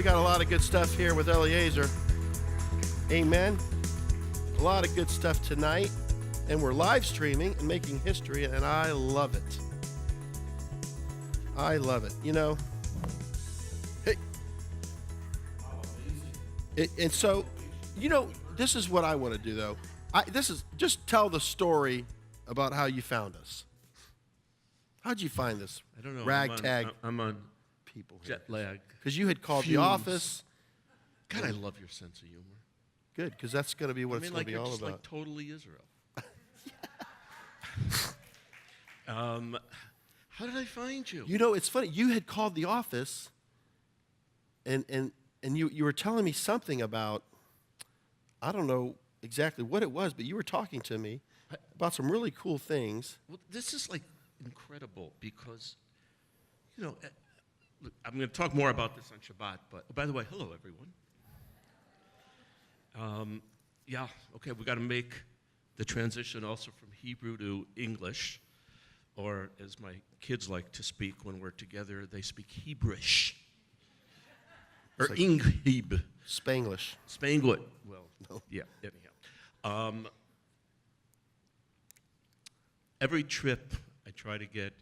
we got a lot of good stuff here with Eliezer. Amen. A lot of good stuff tonight. And we're live streaming and making history, and I love it. I love it. You know, hey. And so, you know, this is what I want to do, though. This is just tell the story about how you found us. How'd you find this? I don't know. Ragtag. I'm on people jet lag. Because you had called the office. God, I love your sense of humor. Good, because that's going to be what it's going to be all just about. like totally Israel. How did I find you? You know, it's funny. You had called the office, and you were telling me something about, I don't know exactly what it was, but you were talking to me about some really cool things. Well, this is like incredible because, you know, look, I'm going to talk more about this on Shabbat, but by the way, hello, everyone. Yeah, okay, we got to make the transition also from Hebrew to English, or as my kids like to speak when we're together, they speak Hebrish. Or like Inghib. Spanglish. Spanglit. Well, no. Yeah, anyhow. Every trip I try to get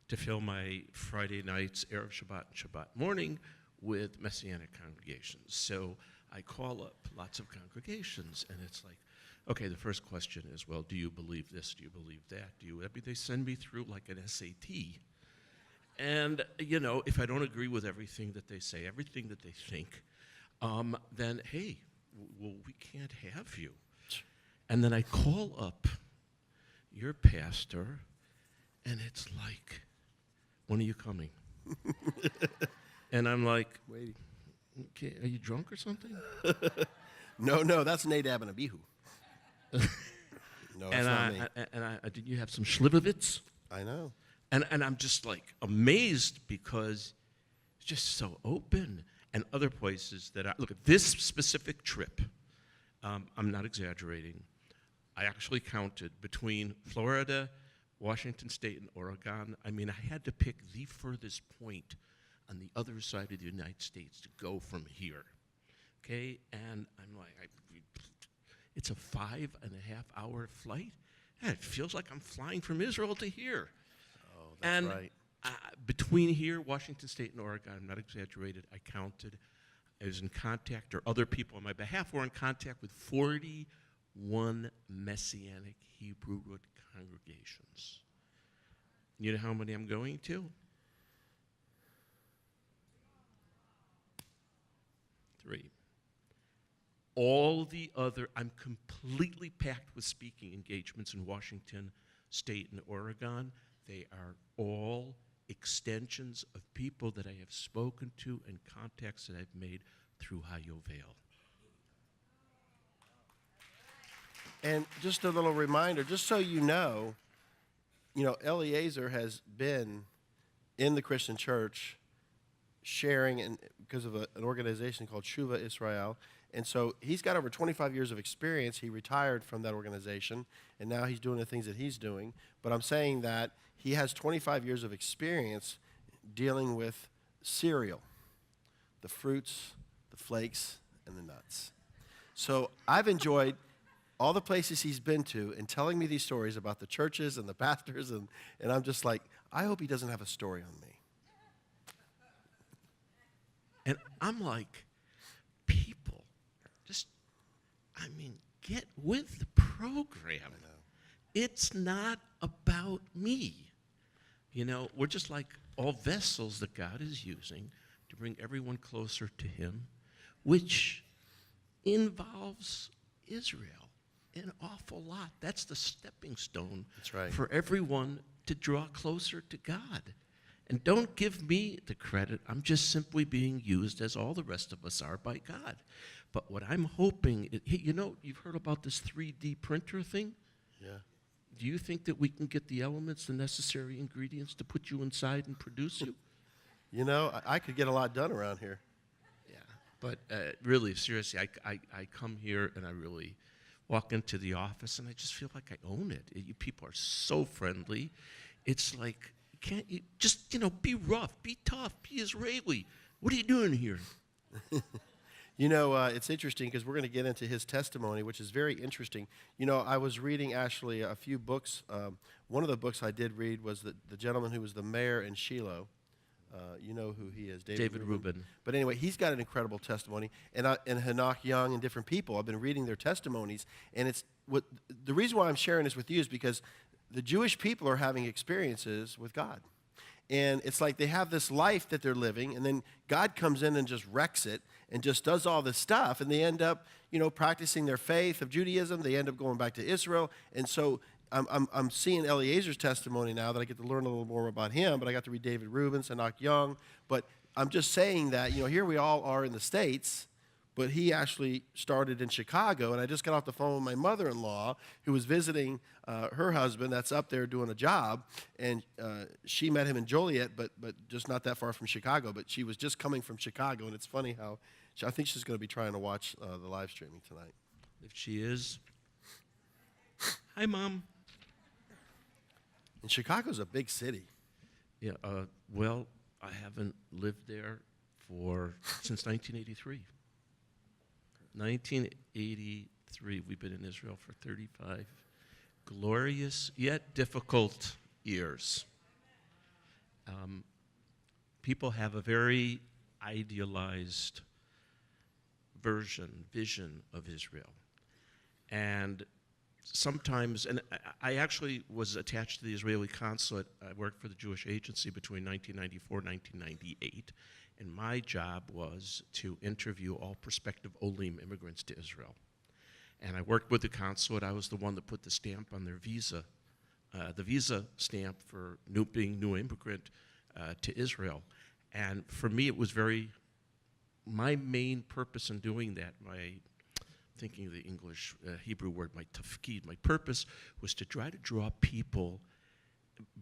to fill my Friday nights, Erev Shabbat and Shabbat morning, with Messianic congregations. So I call up lots of congregations, and it's like, okay, the first question is, well, do you believe this? Do you believe that? They send me through like an SAT. And, you know, if I don't agree with everything that they say, everything that they think, then, hey, well, we can't have you. And then I call up your pastor, and it's like, when are you coming? And I'm like, waiting. Okay, are you drunk or something? No, that's Nadab and Abihu. No, it's not me. Did you have some Slivovitz? I know. And I'm just like amazed because it's just so open. And other places that look at this specific trip, I'm not exaggerating. I actually counted between Florida, Washington State, and Oregon. I mean, I had to pick the furthest point on the other side of the United States to go from here, okay? And I'm like, it's a 5.5 hour flight? Yeah, it feels like I'm flying from Israel to here. Oh, that's right. Between here, Washington State, and Oregon, I'm not exaggerated, I counted, I was in contact, or other people on my behalf were in contact with 41 Messianic Hebrew root congregations. You know how many I'm going to? 3. All the other, I'm completely packed with speaking engagements in Washington State and Oregon. They are all extensions of people that I have spoken to and contacts that I've made through Hayovale. And just a little reminder, just so you know, Eliezer has been in the Christian church sharing and because of an organization called Shuva Israel. And so he's got over 25 years of experience. He retired from that organization, and now he's doing the things that he's doing. But I'm saying that he has 25 years of experience dealing with cereal, the fruits, the flakes, and the nuts. So I've enjoyed all the places he's been to and telling me these stories about the churches and the pastors, and I'm just like, I hope he doesn't have a story on me. And I'm like, people, get with the program. I know. It's not about me. You know, we're just like all vessels that God is using to bring everyone closer to him, which involves Israel an awful lot. That's the stepping stone. That's right. For everyone to draw closer to God. And don't give me the credit. I'm just simply being used as all the rest of us are by God. But what I'm hoping, you've heard about this 3D printer thing? Yeah. Do you think that we can get the elements, the necessary ingredients to put you inside and produce you? You know, I could get a lot done around here. Yeah, but really, seriously, I come here and I really walk into the office and I just feel like I own it. You people are so friendly. It's like, can't you just, be rough, be tough, be Israeli. What are you doing here? You know, it's interesting because we're going to get into his testimony, which is very interesting. You know, I was reading actually a few books. One of the books I did read was the gentleman who was the mayor in Shiloh. You know who he is, David Rubin. But anyway, he's got an incredible testimony. And Hanok Young and different people, I've been reading their testimonies. And the reason why I'm sharing this with you is because the Jewish people are having experiences with God. And it's like they have this life that they're living, and then God comes in and just wrecks it and just does all this stuff, and they end up, you know, practicing their faith of Judaism. They end up going back to Israel. And so I'm seeing Eliezer's testimony now that I get to learn a little more about him, but I got to read David Rubin, Hanok Young. But I'm just saying that, you know, here we all are in the States, but he actually started in Chicago, and I just got off the phone with my mother-in-law who was visiting her husband that's up there doing a job, and she met him in Joliet, but just not that far from Chicago, but she was just coming from Chicago, and it's funny how I think she's going to be trying to watch the live streaming tonight. If she is, hi, Mom. And Chicago's a big city. Yeah, well, I haven't lived there since 1983. 1983, we've been in Israel for 35 glorious yet difficult years. People have a very idealized vision of Israel. And sometimes, and I actually was attached to the Israeli consulate. I worked for the Jewish Agency between 1994 and 1998. And my job was to interview all prospective Olim immigrants to Israel. And I worked with the consulate. I was the one that put the stamp on their visa, the visa stamp for being new immigrant to Israel. And for me, it was my main purpose in doing that, thinking of the English, Hebrew word, my tafkid, my purpose was to try to draw people,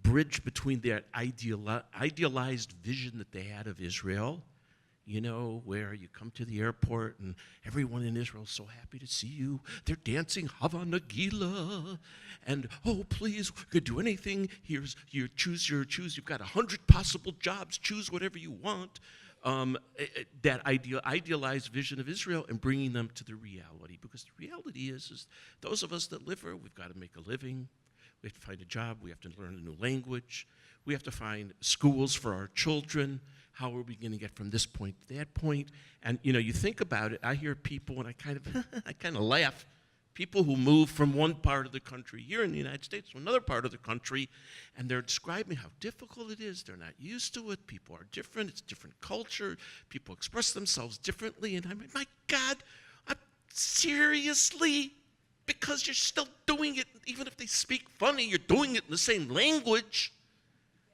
bridge between their idealized vision that they had of Israel, you know, where you come to the airport and everyone in Israel is so happy to see you. They're dancing Hava Nagila, and oh, please, we could do anything. Here's your choose. You've got 100 possible jobs. Choose whatever you want. That idealized vision of Israel and bringing them to the reality. Because the reality is those of us that live here, we've got to make a living. We have to find a job. We have to learn a new language. We have to find schools for our children. How are we going to get from this point to that point? And, you know, you think about it, I hear people, and I kind of laugh, people who move from one part of the country here in the United States to another part of the country, and they're describing how difficult it is. They're not used to it. People are different. It's a different culture. People express themselves differently. And I'm like, my God, seriously? Because you're still doing it, even if they speak funny, you're doing it in the same language,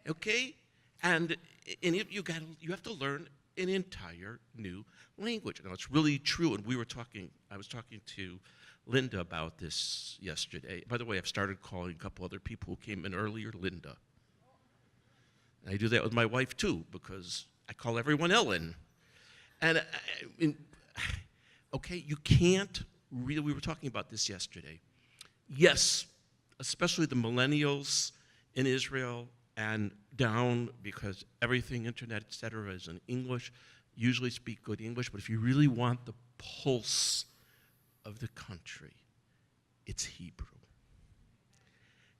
okay? And you have to learn an entire new language. Now, it's really true, and I was talking to Linda about this yesterday. By the way, I've started calling a couple other people who came in earlier Linda. And I do that with my wife, too, because I call everyone Ellen. And, okay, you can't really, we were talking about this yesterday. Yes, especially the millennials in Israel and down, because everything, internet, et cetera, is in English, usually speak good English, but if you really want the pulse of the country, it's Hebrew.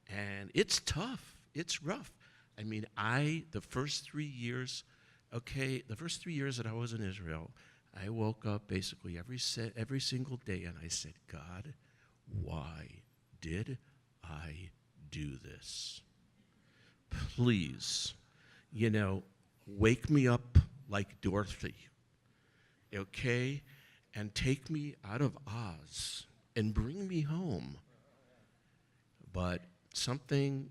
And it's tough. It's rough. I mean, the first 3 years that I was in Israel, I woke up basically every single day and I said, God, why did I do this? Please, wake me up like Dorothy, okay? And take me out of Oz and bring me home. But something,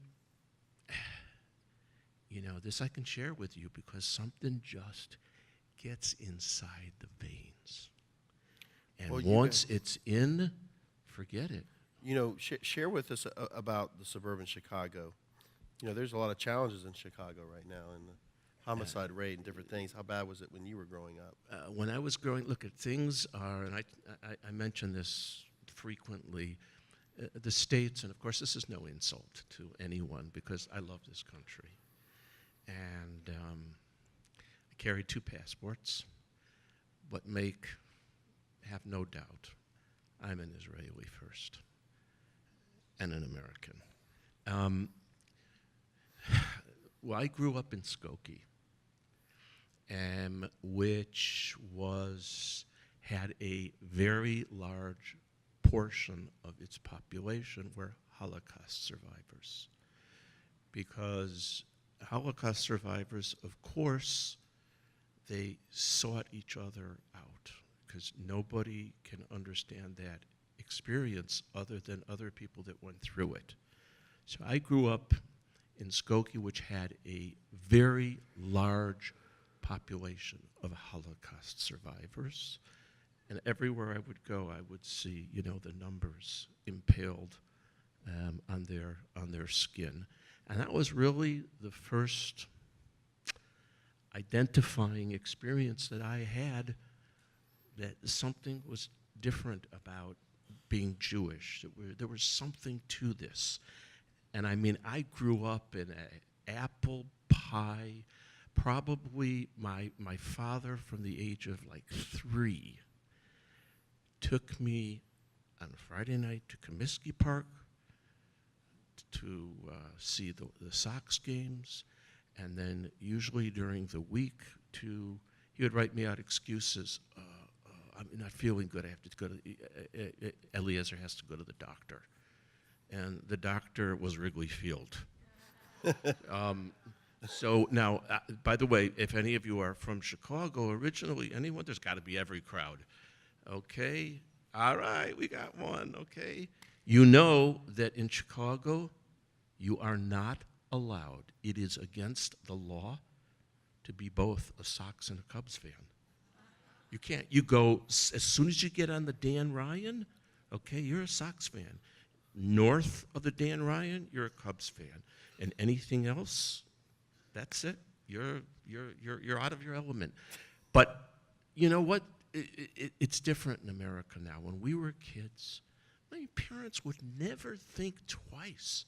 this I can share with you because something just gets inside the veins. And once it's in, forget it. Share with us about the suburban Chicago. There's a lot of challenges in Chicago right now, and the homicide rate and different things. How bad was it when you were growing up? When I was growing, things are, and I mention this frequently, the states, and of course this is no insult to anyone because I love this country. And I carried 2 passports, but have no doubt, I'm an Israeli first and an American. Well, I grew up in Skokie, which had a very large portion of its population were Holocaust survivors. Because Holocaust survivors, of course, they sought each other out, because nobody can understand that experience other than other people that went through it. So I grew up in Skokie, which had a very large population of Holocaust survivors. And everywhere I would go, I would see, the numbers impaled on their skin. And that was really the first identifying experience that I had, that something was different about being Jewish. There was something to this. And I mean, I grew up in an apple pie. Probably my father, from the age of like 3, took me on Friday night to Comiskey Park to see the Sox games, and then usually during the week he would write me out excuses. I'm not feeling good. I have to go to Eliezer has to go to the doctor, and the doctor was Wrigley Field. So now, by the way, if any of you are from Chicago originally, anyone, there's got to be every crowd. Okay, all right, we got one. Okay, you know that in Chicago, you are not allowed. It is against the law to be both a Sox and a Cubs fan. You can't. You go, as soon as you get on the Dan Ryan, okay, you're a Sox fan. North of the Dan Ryan, you're a Cubs fan. And anything else, that's it. You're out of your element. But you know what? It's different in America now. When we were kids, my parents would never think twice.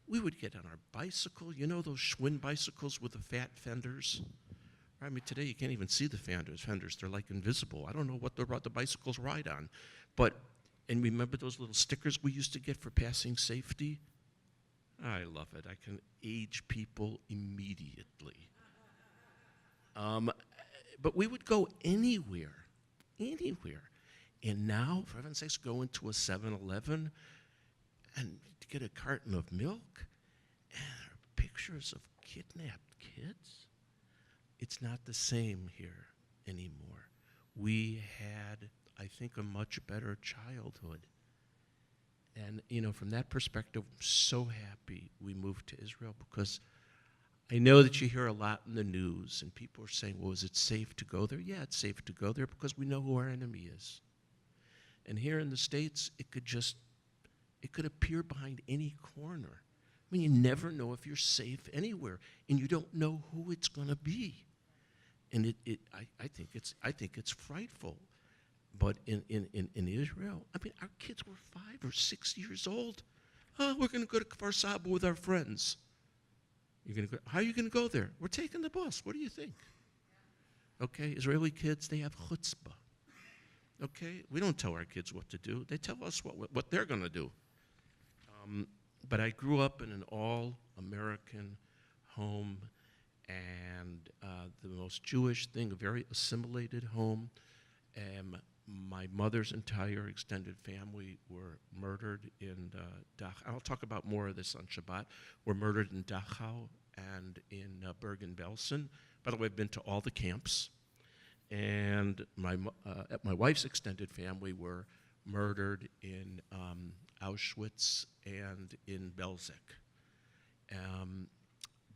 We would get on our bicycle, those Schwinn bicycles with the fat fenders. I mean, today you can't even see the fenders. They're like invisible. I don't know what the bicycles ride on. And remember those little stickers we used to get for passing safety? I love it. I can age people immediately. But we would go anywhere. And now, for heaven's sakes, go into a 7-Eleven and get a carton of milk and pictures of kidnapped kids. It's not the same here anymore. We had, I think, a much better childhood. And, from that perspective, I'm so happy we moved to Israel, because I know that you hear a lot in the news, and people are saying, well, is it safe to go there? Yeah, it's safe to go there because we know who our enemy is. And here in the States, it could appear behind any corner. I mean, you never know if you're safe anywhere, and you don't know who it's going to be. And I think it's frightful. But in Israel, I mean, our kids were 5 or 6 years old. Oh, we're going to go to Kfar Saba with our friends. How are you going to go there? We're taking the bus. What do you think? Okay, Israeli kids, they have chutzpah. Okay, we don't tell our kids what to do. They tell us what they're going to do. But I grew up in an all-American home, and the most Jewish thing, a very assimilated home. My mother's entire extended family were murdered in Dachau. I'll talk about more of this on Shabbat. Were murdered in Dachau and in Bergen-Belsen. By the way, I've been to all the camps. And my wife's extended family were murdered in Auschwitz and in Belzec.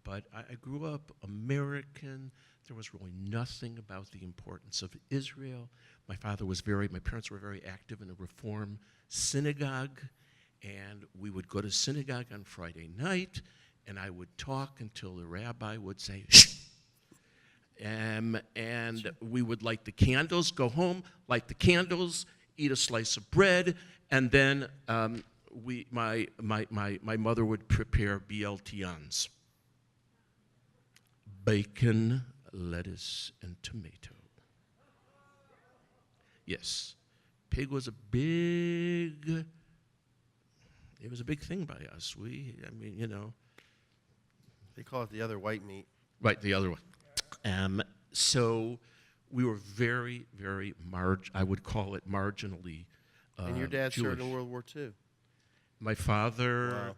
But I grew up American. There was really nothing about the importance of Israel. My parents were very active in a Reform synagogue, and we would go to synagogue on Friday night, and I would talk until the rabbi would say, shh. And we would light the candles, go home, light the candles, eat a slice of bread, and then my mother would prepare BLTons. Bacon, lettuce, and tomato. Yes. Pig was a big, it was a big thing by us. I mean, you know. They call it the other white meat. Right, the other one. So we were very, very I would call it marginally And your dad Jewish. served in World War II. My father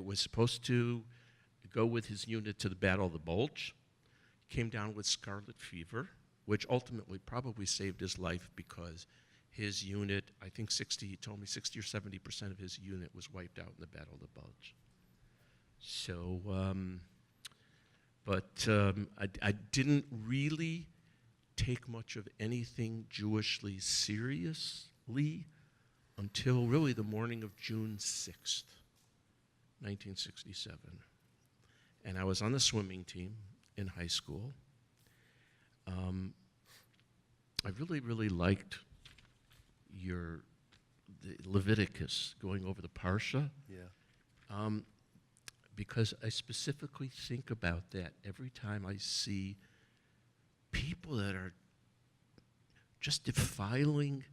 was supposed to go with his unit to the Battle of the Bulge. Came down with scarlet fever, which ultimately probably saved his life because his unit, I think he told me 60 or 70% of his unit was wiped out in the Battle of the Bulge. So, I didn't really take much of anything Jewishly seriously until really the morning of June 6th, 1967. And I was on the swimming team in high school. I really, really liked the Leviticus, going over the Parsha. Yeah. Because I specifically think about that every time I see people that are just defiling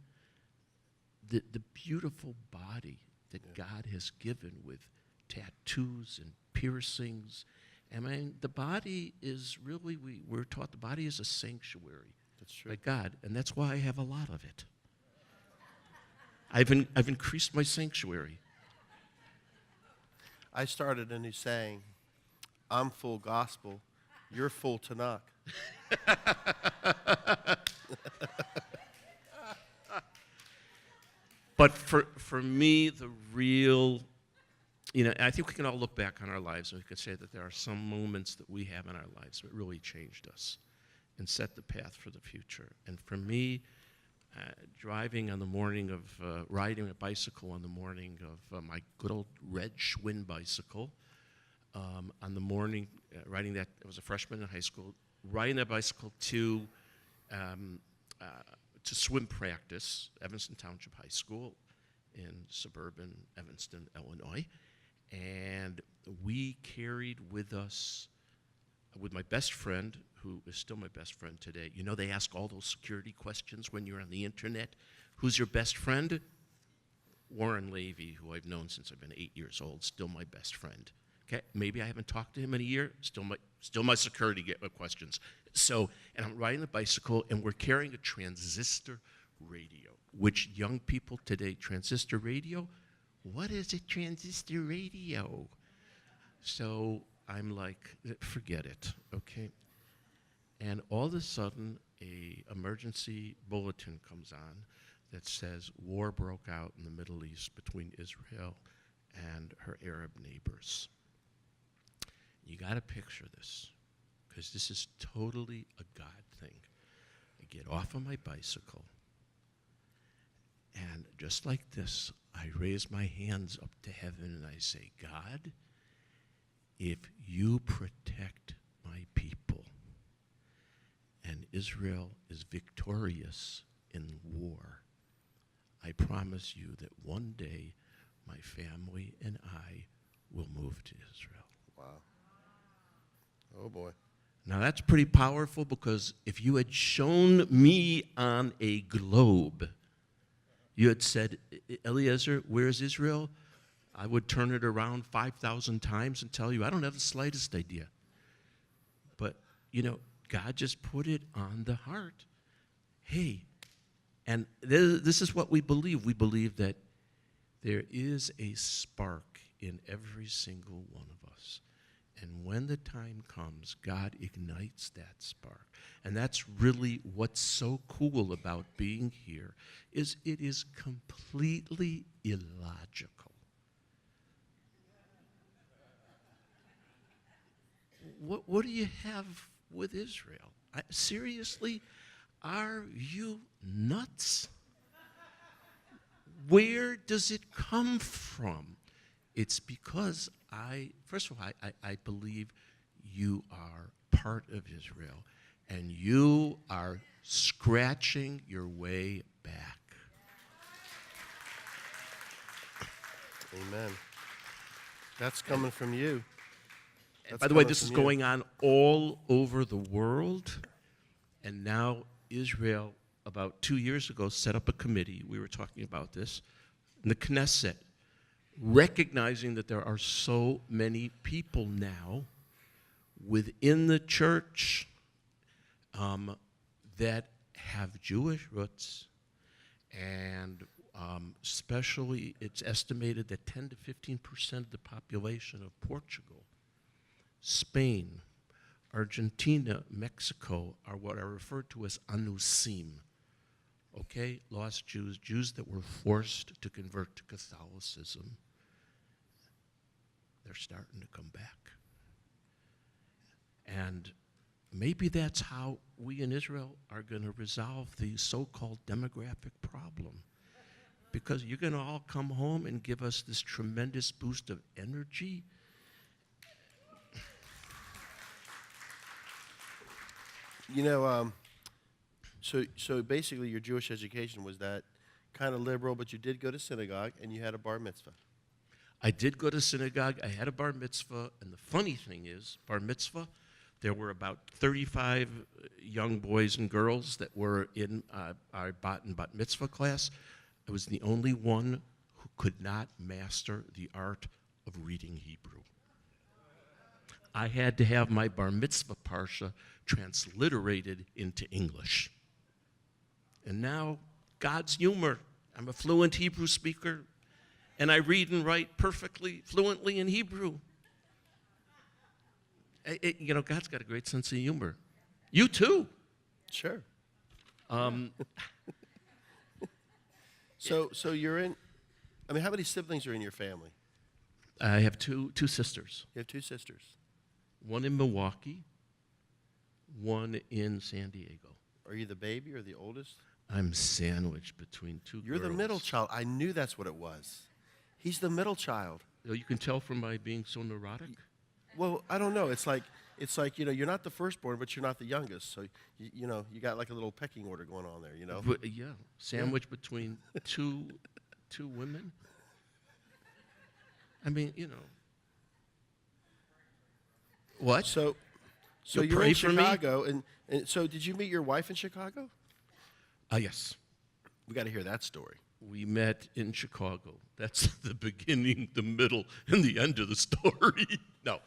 the beautiful body that God has given with tattoos and piercings. I mean, the body is really, we're taught the body is a sanctuary. That's true. By God, and that's why I have a lot of it. I've increased my sanctuary. I started a new saying, I'm full gospel, you're full Tanakh. But for me, the real, I think we can all look back on our lives and we can say that there are some moments that we have in our lives that really changed us and set the path for the future. And for me, driving on the morning of, riding a bicycle on the morning of my good old red Schwinn bicycle, on the morning, riding that, I was a freshman in high school, riding that bicycle to swim practice, Evanston Township High School in suburban Evanston, Illinois. And we carried with us, with my best friend, who is still my best friend today. You know, they ask all those security questions when you're on the internet. Who's your best friend? Warren Levy, who I've known since I've been 8 years old, still my best friend. Okay, maybe I haven't talked to him in a year, still my security questions. So, and I'm riding the bicycle, and we're carrying a transistor radio, which young people today, transistor radio, what is a transistor radio? So I'm like, forget it, okay? And all of a sudden, a emergency bulletin comes on that says war broke out in the Middle East between Israel and her Arab neighbors. You got to picture this, because this is totally a God thing. I get off of my bicycle, and just like this, I raise my hands up to heaven and I say, God, if you protect my people and Israel is victorious in war, I promise you that one day my family and I will move to Israel. Wow. Oh, boy. Now that's pretty powerful, because if you had shown me on a globe, you had said, Eliezer, where's Israel? I would turn it around 5,000 times and tell you, I don't have the slightest idea. But, God just put it on the heart. Hey, and this is what we believe. We believe that there is a spark in every single one of us. And when the time comes, God ignites that spark. And that's really what's so cool about being here, is it is completely illogical. What do you have with Israel? Seriously, are you nuts? Where does it come from? It's because first of all, I believe you are part of Israel, and you are scratching your way back. Amen. That's coming from you. And by the way, this is going on all over the world, and now Israel about 2 years ago, set up a committee. We were talking about this in the Knesset, recognizing that there are so many people now within the church that have Jewish roots, and especially it's estimated that 10 to 15% of the population of Portugal, Spain, Argentina, Mexico are what are referred to as anusim, okay? Lost Jews, Jews that were forced to convert to Catholicism. They're starting to come back. And maybe that's how we in Israel are going to resolve the so-called demographic problem. Because you're going to all come home and give us this tremendous boost of energy. You know, so basically your Jewish education was that kind of liberal, but you did go to synagogue and you had a bar mitzvah. I did go to synagogue. I had a bar mitzvah. And the funny thing is, bar mitzvah, there were about 35 young boys and girls that were in our bat and bat mitzvah class. I was the only one who could not master the art of reading Hebrew. I had to have my bar mitzvah parsha transliterated into English. And now, God's humor. I'm a fluent Hebrew speaker, and I read and write perfectly, fluently in Hebrew. You know, God's got a great sense of humor. You too. Sure. So you're in, I mean, how many siblings are in your family? I have two sisters. You have two sisters. One in Milwaukee, one in San Diego. Are you the baby or the oldest? I'm sandwiched between two You're girls. the middle child. I knew that's what it was. He's the middle child. You can tell from my being so neurotic. Well, I don't know. It's like, you know, you're not the firstborn, but you're not the youngest. So, you know, you got like a little pecking order going on there, you know? But, yeah, sandwiched between two women. I mean, you know. What? So You'll you're pray in for me? Chicago, and so did you meet your wife in Chicago? Yes. We got to hear that story. We met in Chicago. That's the beginning, the middle, and the end of the story. No.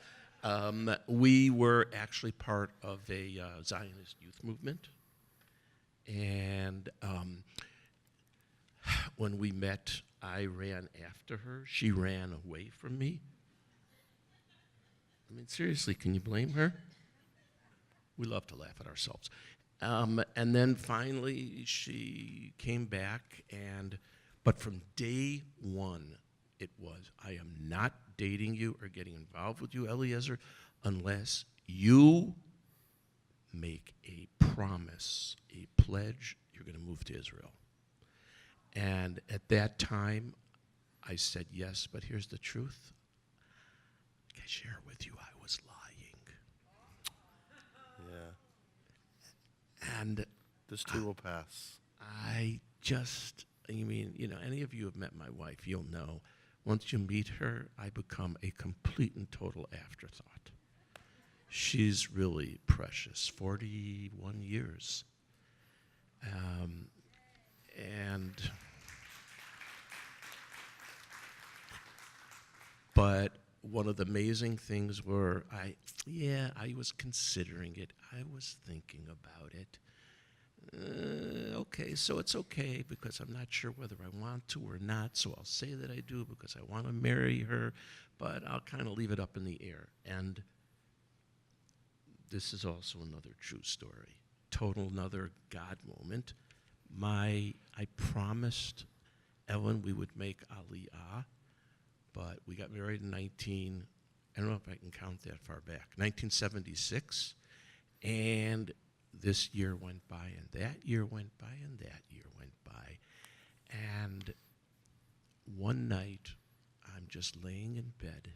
We were actually part of a Zionist youth movement. And when we met, I ran after her. She ran away from me. I mean, seriously, can you blame her? We love to laugh at ourselves. And then finally, she came back, but from day one, it was, I am not dating you or getting involved with you, Eliezer, unless you make a promise, a pledge, you're going to move to Israel. And at that time, I said yes, but here's the truth. I can share with you, I was lying. Yeah. And This too will pass. Any of you have met my wife, you'll know. Once you meet her, I become a complete and total afterthought. She's really precious, 41 years. But one of the amazing things were, I was considering it. I was thinking about it. Okay, so it's okay because I'm not sure whether I want to or not, so I'll say that I do because I want to marry her, but I'll kind of leave it up in the air. And this is also another true story, total another God moment. I promised Ellen we would make Aliyah, but we got married in I don't know if I can count that far back, 1976, and this year went by, and that year went by, and that year went by. And one night, I'm just laying in bed,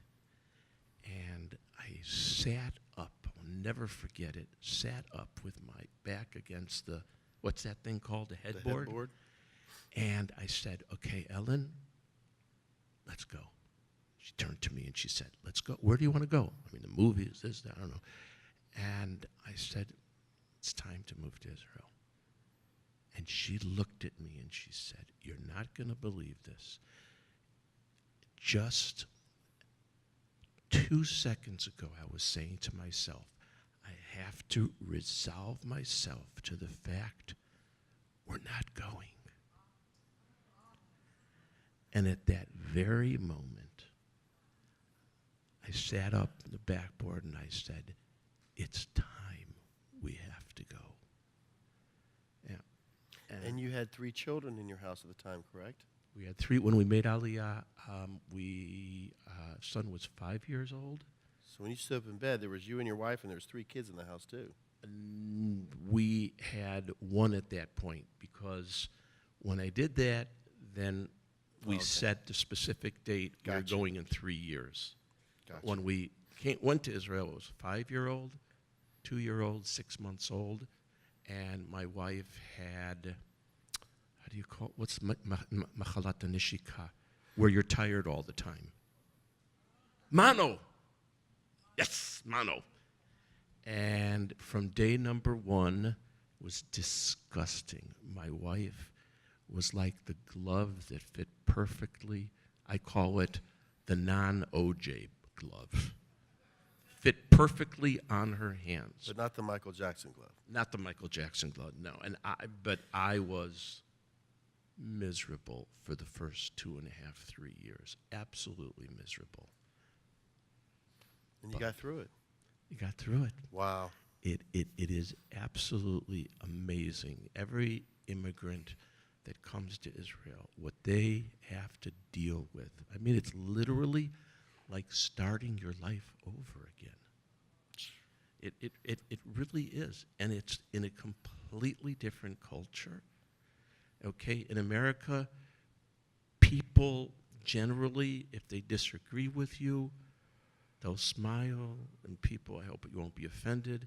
and I sat up. I'll never forget it. Sat up with my back against the, what's that thing called, the headboard? The headboard. And I said, okay, Ellen, let's go. She turned to me and she said, let's go. Where do you want to go? I mean, the movies, this, that, I don't know. And I said, it's time to move to Israel. And she looked at me and she said, "You're not going to believe this. Just 2 seconds ago, I was saying to myself, I have to resolve myself to the fact we're not going." And at that very moment, I sat up on the backboard and I said, "It's time we have to go." Yeah. And you had 3 children in your house at the time, correct? We had 3. When we made Aliyah, son was 5 years old. So when you stood up in bed, there was you and your wife, and there was 3 kids in the house too. We had 1 at that point, because when I did that, then we set the specific date. Gotcha. We're going in 3 years. Gotcha. When we went to Israel, it was 5-year-old, 2-year-old, 6 months old, and my wife had, how do you call it? What's machalat nishika, where you're tired all the time? Mano. Yes, mano. And from day number 1, it was disgusting. My wife was like the glove that fit perfectly. I call it the non-OJ glove. Fit perfectly on her hands. But not the Michael Jackson glove. Not the Michael Jackson glove, no. But I was miserable for the first 2.5, 3 years. Absolutely miserable. And you got through it. You got through it. Wow. It is absolutely amazing. Every immigrant that comes to Israel, what they have to deal with. I mean, it's literally like starting your life over again. It really is. And it's in a completely different culture. Okay, in America, people generally, if they disagree with you, they'll smile, and people, I hope you won't be offended,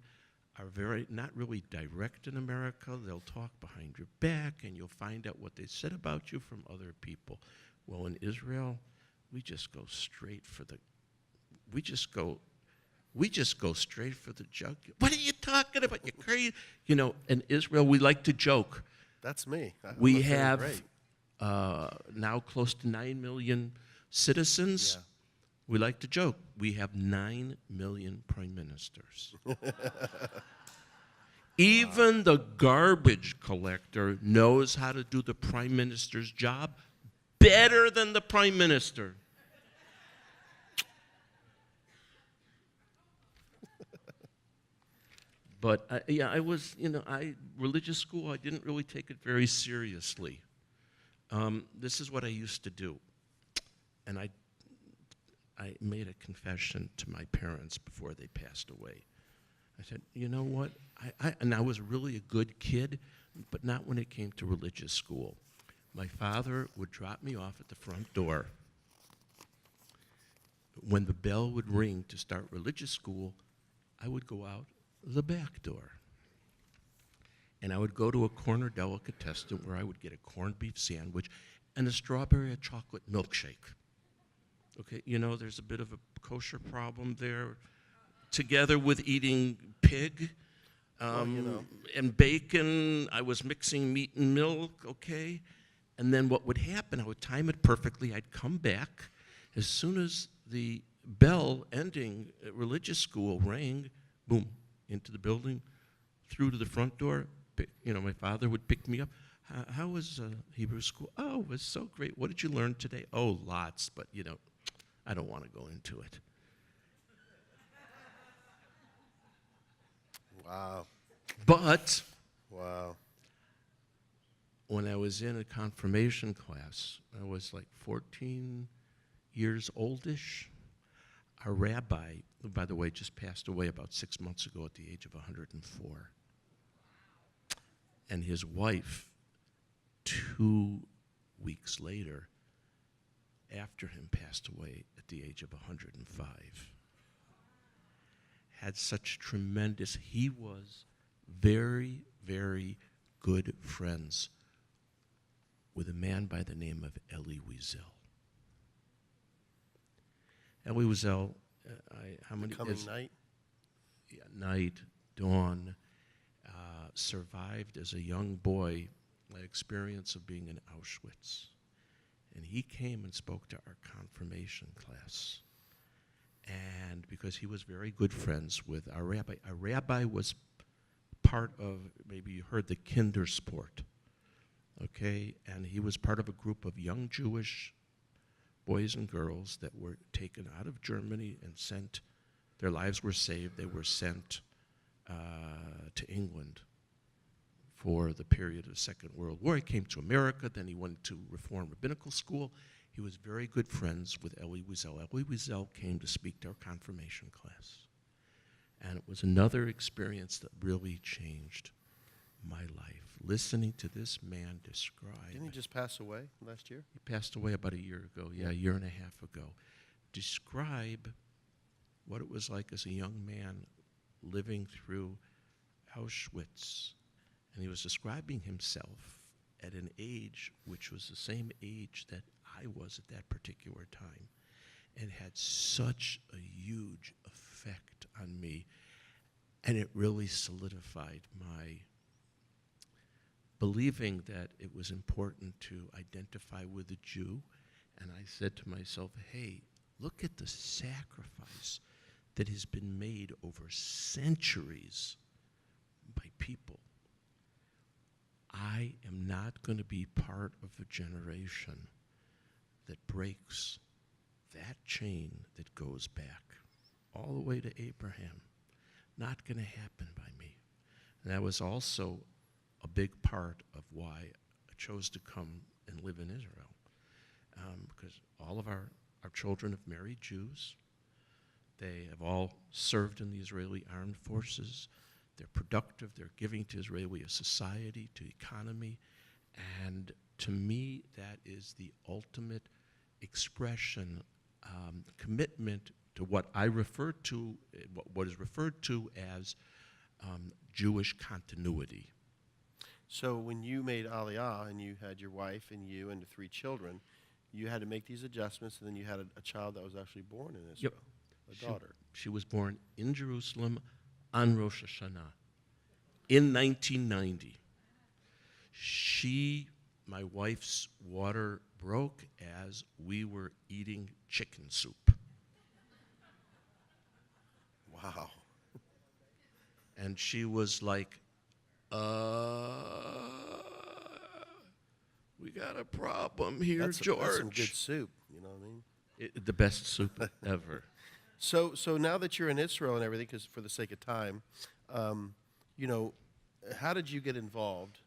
are not really direct in America. They'll talk behind your back, and you'll find out what they said about you from other people. Well, in Israel, we just go straight for the jugular. What are you talking about? You're crazy. You know, in Israel, we like to joke. That's me. We I'm feeling have great. now close to 9 million citizens. Yeah. We like to joke. We have 9 million prime ministers. Even the garbage collector knows how to do the prime minister's job better than the prime minister. But I was, religious school, I didn't really take it very seriously. This is what I used to do. And I made a confession to my parents before they passed away. I said, you know what? And I was really a good kid, but not when it came to religious school. My father would drop me off at the front door. When the bell would ring to start religious school, I would go out the back door. And I would go to a corner delicatessen where I would get a corned beef sandwich and a strawberry and chocolate milkshake. Okay, there's a bit of a kosher problem there, together with eating pig and bacon. I was mixing meat and milk, okay? And then what would happen, I would time it perfectly. I'd come back. As soon as the bell ending religious school rang, boom, into the building, through to the front door. My father would pick me up. How was Hebrew school? Oh, it was so great. What did you learn today? Oh, lots, but, I don't want to go into it. Wow. But Wow. when I was in a confirmation class, I was like 14 years oldish. Our rabbi, who, by the way, just passed away about 6 months ago at the age of 104, and his wife, 2 weeks later, after him, passed away at the age of 105. Had such tremendous, he was very, very good friends with a man by the name of Elie Wiesel. Elie Wiesel, how many? Coming night? Yeah, night, dawn, survived as a young boy my experience of being in Auschwitz. And he came and spoke to our confirmation class. And because he was very good friends with our rabbi was part of, maybe you heard the Kindersport, okay? And he was part of a group of young Jewish boys and girls that were taken out of Germany and sent, their lives were saved, they were sent to England for the period of the Second World War. He came to America, then he went to Reform Rabbinical School. He was very good friends with Elie Wiesel. Elie Wiesel came to speak to our confirmation class. And it was another experience that really changed my life, listening to this man describe. Didn't he just pass away last year? He passed away about a year ago, a year and a half ago. Describe what it was like as a young man living through Auschwitz. And he was describing himself at an age which was the same age that I was at that particular time, and had such a huge effect on me. And it really solidified my believing that it was important to identify with a Jew. And I said to myself, hey, look at the sacrifice that has been made over centuries by people. I am not going to be part of a generation that breaks that chain that goes back all the way to Abraham. Not going to happen by me. And that was also a big part of why I chose to come and live in Israel. Because all of our children have married Jews. They have all served in the Israeli armed forces. They're productive. They're giving to Israeli society, to economy. And to me, that is the ultimate expression, commitment to what I refer to, what is referred to as Jewish continuity. So when you made Aliyah and you had your wife and you and the 3 children, you had to make these adjustments, and then you had a child that was actually born in Israel, a daughter. She was born in Jerusalem on Rosh Hashanah in 1990. My wife's water broke as we were eating chicken soup. Wow. And she was like, we got a problem here, George. That's some good soup, you know what I mean? The best soup ever. So now that you're in Israel and everything, because for the sake of time, how did you get involved,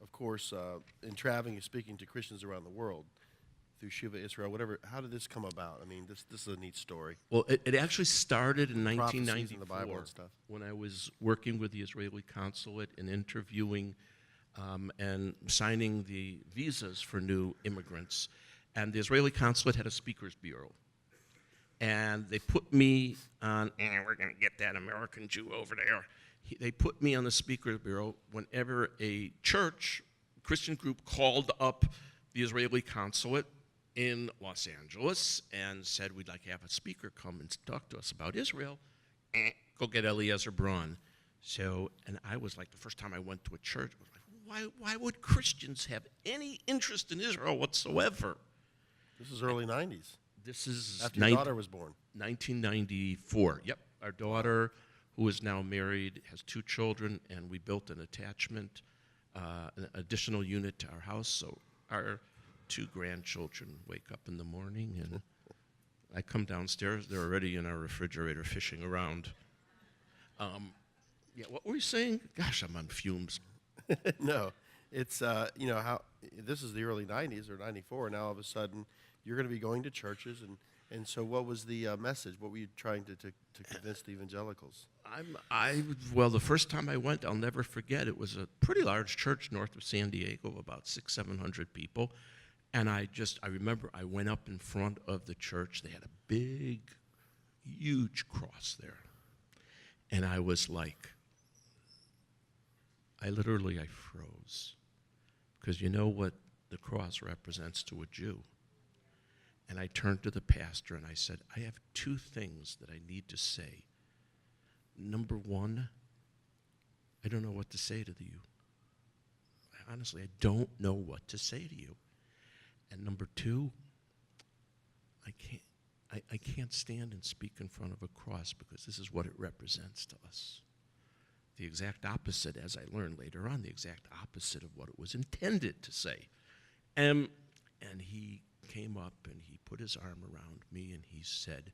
of course, in traveling and speaking to Christians around the world through Shuva Israel, whatever? How did this come about? I mean, this is a neat story. Well, it actually started in Prophecies 1994 in the Bible and stuff. when I was working with the Israeli consulate and interviewing and signing the visas for new immigrants. And the Israeli consulate had a speakers bureau. And they put me on, we're going to get that American Jew over there. They put me on the speakers bureau whenever a church, Christian group, called up the Israeli consulate in Los Angeles and said, we'd like to have a speaker come and talk to us about Israel. Go get Eliezer Braun. So, and I was like, the first time I went to a church, I was like, why would Christians have any interest in Israel whatsoever? This is early 90s. This is after your daughter was born. 1994. Yep. Our daughter, who is now married, has 2 children, and we built an attachment, an additional unit to our house, so our 2 grandchildren wake up in the morning, and I come downstairs, they're already in our refrigerator fishing around. What were you saying? Gosh, I'm on fumes. No, it's, how this is the early 90s or 94, and now all of a sudden you're going to be going to churches, and so what was the message? What were you trying to convince the evangelicals? Well, the first time I went, I'll never forget, it was a pretty large church north of San Diego, about 600-700 people, and I remember I went up in front of the church. They had a big, huge cross there, and I was like, I froze, because you know what the cross represents to a Jew. And I turned to the pastor and I said, I have 2 things that I need to say. Number 1, I don't know what to say to you. honestly, I don't know what to say to you. And number two, I can't stand and speak in front of a cross because this is what it represents to us. The exact opposite, as I learned later on, the exact opposite of what it was intended to say. And he came up and he put his arm around me and he said,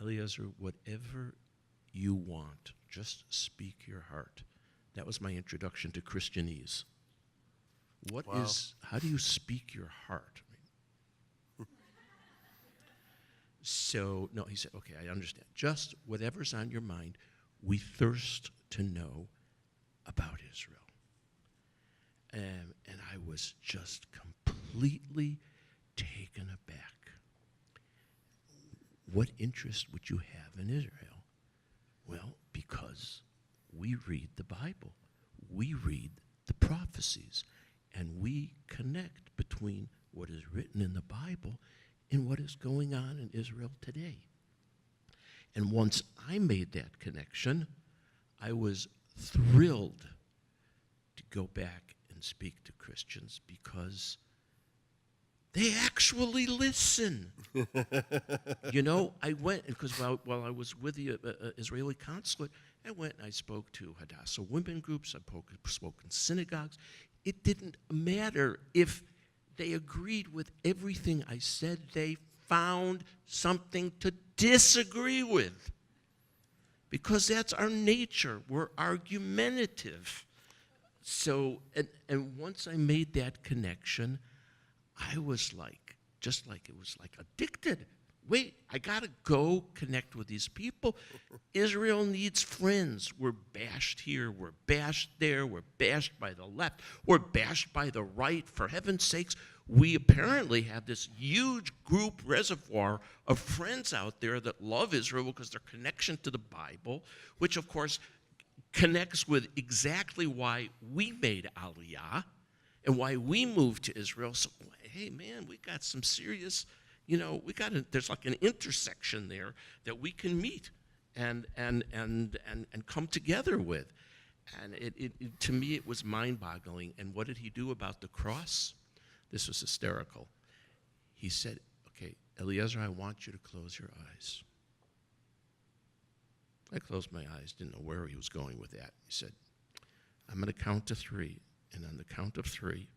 Eliezer, whatever you want, just speak your heart. That was my introduction to Christianese. Wow. How do you speak your heart? So, no, he said, okay, I understand. Just whatever's on your mind, we thirst to know about Israel. And I was just completely taken aback. What interest would you have in Israel? Well, because we read the Bible. We read the prophecies. And we connect between what is written in the Bible and what is going on in Israel today. And once I made that connection, I was thrilled to go back and speak to Christians because they actually listen. You know, I went, because while I was with the Israeli consulate, I went and I spoke to Hadassah women groups, I spoke in synagogues. It didn't matter if they agreed with everything I said. They found something to disagree with. Because that's our nature. We're argumentative. So, and once I made that connection, I was like, just like it was like addicted. Wait, I gotta go connect with these people. Israel needs friends. We're bashed here, we're bashed there, we're bashed by the left, we're bashed by the right. For heaven's sakes, we apparently have this huge group reservoir of friends out there that love Israel because their connection to the Bible, which of course connects with exactly why we made Aliyah and why we moved to Israel. So, hey man, we got some serious, you know, there's like an intersection there that we can meet and come together with. And it to me, it was mind-boggling. And what did he do about the cross? This was hysterical. He said, okay, Eliezer, I want you to close your eyes. I closed my eyes, didn't know where he was going with that. He said, I'm going to count to 3, and on the count of 3, you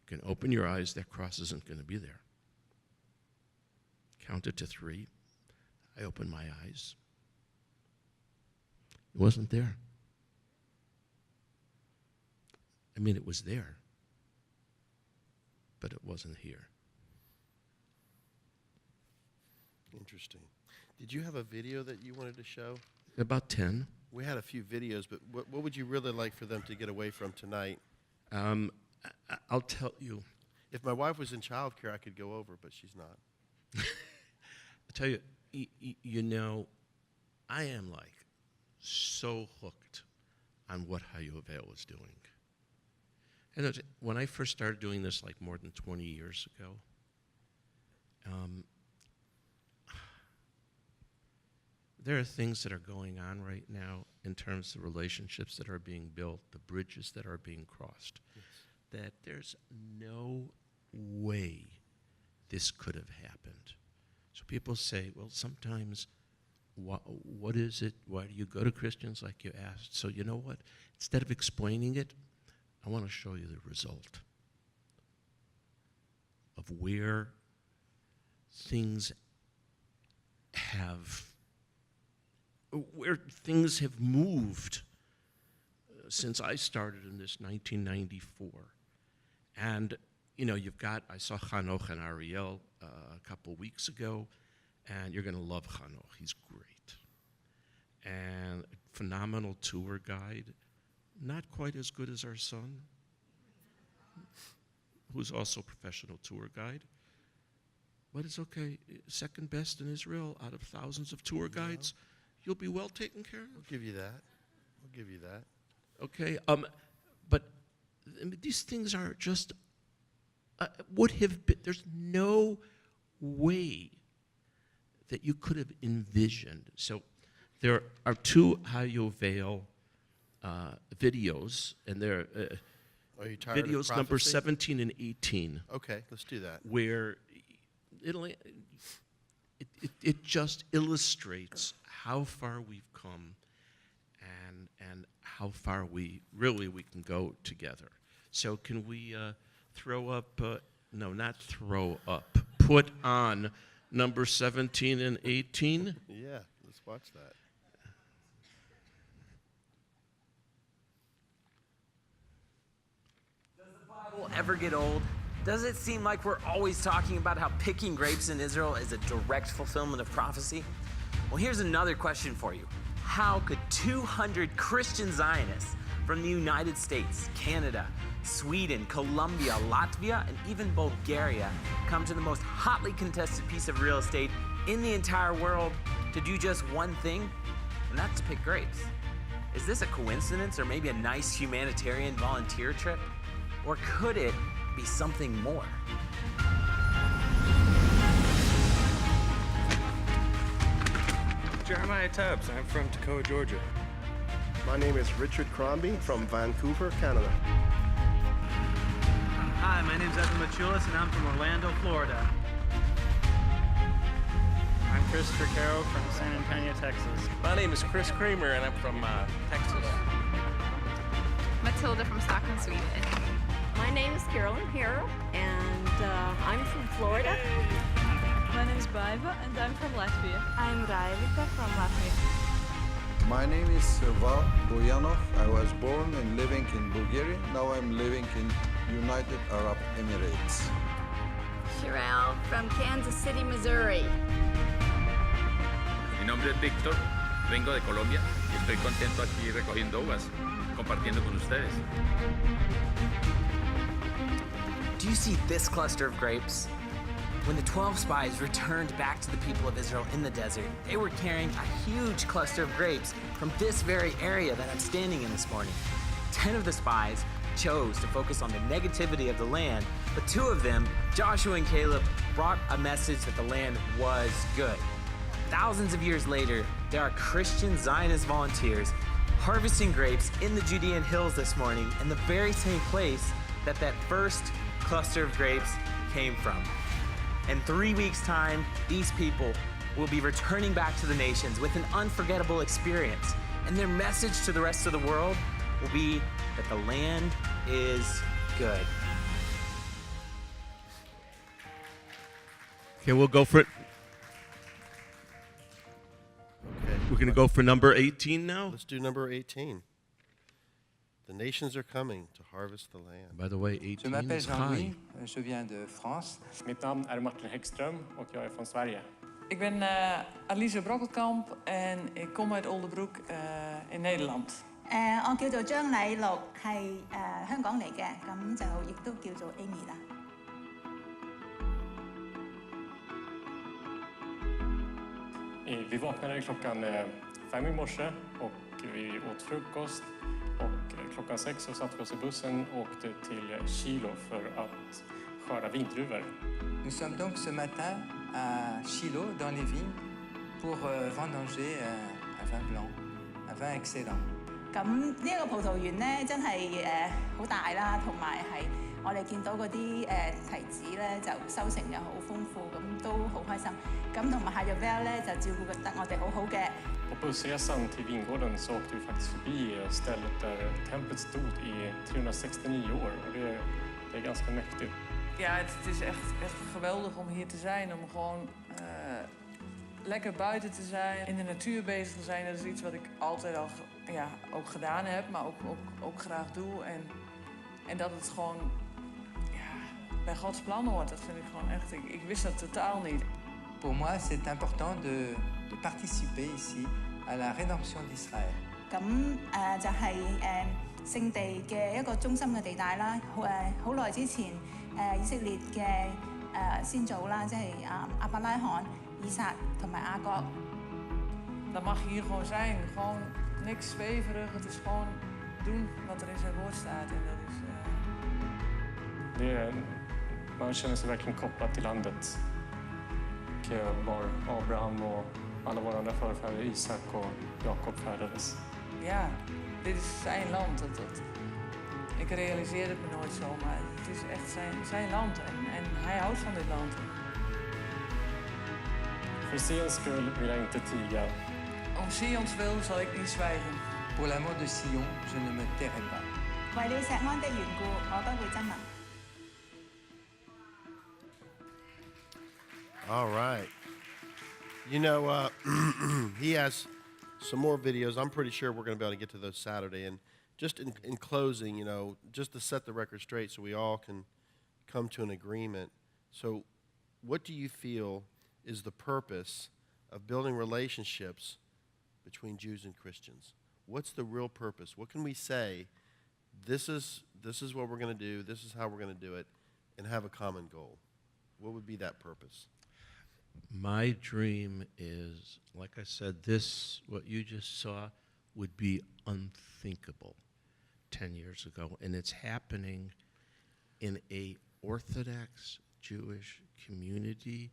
can open your eyes, that cross isn't going to be there. Counted to 3, I opened my eyes. It wasn't there. I mean, it was there, but it wasn't here. Interesting. Did you have a video that you wanted to show? About 10. We had a few videos, but what would you really like for them to get away from tonight? I'll tell you. If my wife was in childcare, I could go over, but she's not. I'll tell you, you know, I am like so hooked on what Hayuvel is doing. And when I first started doing this like more than 20 years ago, there are things that are going on right now in terms of relationships that are being built, the bridges that are being crossed, that there's no way this could have happened. So people say, well, sometimes, what is it? Why do you go to Christians like you asked? So you know what? Instead of explaining it, I want to show you the result of where things have moved since I started in this 1994. And, you know, I saw Hanoch and Ariel a couple weeks ago, and you're going to love Hanoch. He's great. And a phenomenal tour guide, not quite as good as our son, who's also a professional tour guide. But it's okay. Second best in Israel out of thousands of tour guides. You'll be well taken care of. We'll give you that. We'll give you that. Okay. But these things are just would have been. There's no way that you could have envisioned. So there are 2 Hayovel videos, and they're Are you tired of videos number prophecy? 17 and 18, Okay, let's do that. where it just illustrates how far we've come and how far we can go together. So can we throw up, no, not throw up, put on number 17 and 18? Yeah, let's watch that. Will ever get old? Does it seem like we're always talking about how picking grapes in Israel is a direct fulfillment of prophecy? Well, here's another question for you. How could 200 Christian Zionists from the United States, Canada, Sweden, Colombia, Latvia, and even Bulgaria come to the most hotly contested piece of real estate in the entire world to do just one thing? And that's to pick grapes. Is this a coincidence or maybe a nice humanitarian volunteer trip? Or could it be something more? Jeremiah Tubbs. I'm from Toccoa, Georgia. My name is Richard Crombie from Vancouver, Canada. Hi, my name's Evan Machulis, and I'm from Orlando, Florida. I'm Chris Tricaro from San Antonio, Texas. My name is Chris Kramer, and I'm from Texas. Matilda from Stockholm, Sweden. My name is Carolyn Harrell, and I'm from Florida. My name is Baiva, and I'm from Latvia. I'm Raivika from Latvia. My name is Val Boyanov. I was born and living in Bulgaria. Now I'm living in United Arab Emirates. Sherelle from Kansas City, Missouri. Mi nombre es Víctor, vengo de Colombia y estoy contento aquí recogiendo uvas, compartiendo con ustedes. Do you see this cluster of grapes? When the 12 spies returned back to the people of Israel in the desert, they were carrying a huge cluster of grapes from this very area that I'm standing in this morning. 10 of the spies chose to focus on the negativity of the land, but 2 of them, Joshua and Caleb, brought a message that the land was good. Thousands of years later, there are Christian Zionist volunteers harvesting grapes in the Judean hills this morning in the very same place that first cluster of grapes came from. In 3 weeks' time, these people will be returning back to the nations with an unforgettable experience. And their message to the rest of the world will be that the land is good. Okay, we'll go for it. Okay. We're going to go for number 18 now. Let's do number 18. The nations are coming to harvest the land. By the way, Je 18 m'appelle is Jean-Louis, high. je viens de France. Mitt namn är Martin Häggström och jag är från Sverige. Ik ben Eliezer Braun en ik kom uit Oldebroek in Nederland. 我叫做張禮樂，係香港嚟嘅，咁就亦都叫做 Amy 啦。Vi vaknade klockan 5 i morse och vi åt frukost. Och klockan 6 så satte vi oss i bussen och åkte till Kilo för att skörda vindruvor. Nous sommes donc ce matin à Chilo, dans les vignes, pour vendanger un vin blanc, un vin excellent. 咁呢一個葡萄園咧，真係好大啦，同埋係我哋見到嗰啲提子咧就收成又好豐富，咁都好開心。咁同埋下日 Val 咧就照顧得我哋好好嘅。På bussresan till vingården så åkte vi faktiskt förbi stället där templet stod i 369 år och det är ganska mäktigt. Ja, het is echt geweldig om hier te zijn, om gewoon lekker buiten te zijn, in de natuur bezig te zijn. Dat is iets wat ik altijd al ook gedaan heb, maar ook graag doe. En dat het gewoon bij Gods plan hoort, dat vind ik gewoon echt, ik wist dat totaal niet. Pour moi, c'est important de participer ici à la rédemption d'Israël. 咁就係聖地嘅一個中心嘅地帶啦。好耐之前以色列嘅先祖啦，即係亞伯拉罕、以撒同埋雅各。Dan mag je hier gewoon zijn, gewoon niks zweverig. Het is gewoon doen wat er in zijn woord staat. En dat is... Man känner sig verkligen kopplad till landet. Var Abraham och alla våra andra förfäder, Isak och Jakob färdades. Ja, dit is zijn land. Ik realiseerde het me nooit zo, maar het is echt zijn land en hij houdt van dit land. För Sions skull vill jag inte tiga. Om Sions wil zal ik niet zwijgen. Pour l'amour de Sion, je ne me tairai pas. 為你錫安的緣故，我不會爭論。 All right. You know, he has some more videos. I'm pretty sure we're going to be able to get to those Saturday. And just in closing, you know, just to set the record straight so we all can come to an agreement. So what do you feel is the purpose of building relationships between Jews and Christians? What's the real purpose? What can we say, this is what we're going to do, this is how we're going to do it, and have a common goal? What would be that purpose? My dream is, like I said, what you just saw, would be unthinkable 10 years ago. And it's happening in a Orthodox Jewish community,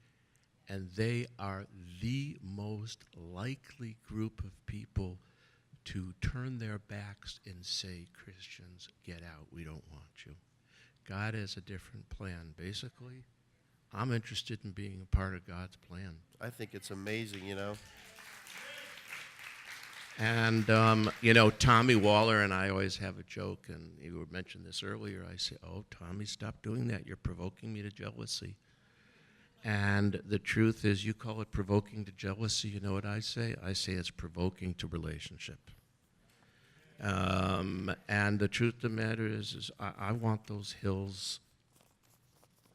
and they are the most likely group of people to turn their backs and say, Christians, get out, we don't want you. God has a different plan. Basically, I'm interested in being a part of God's plan. I think it's amazing, you know. And, you know, Tommy Waller and I always have a joke, and you mentioned this earlier. I say, oh, Tommy, stop doing that. You're provoking me to jealousy. And the truth is, you call it provoking to jealousy. You know what I say? I say it's provoking to relationship. And the truth of the matter is I want those hills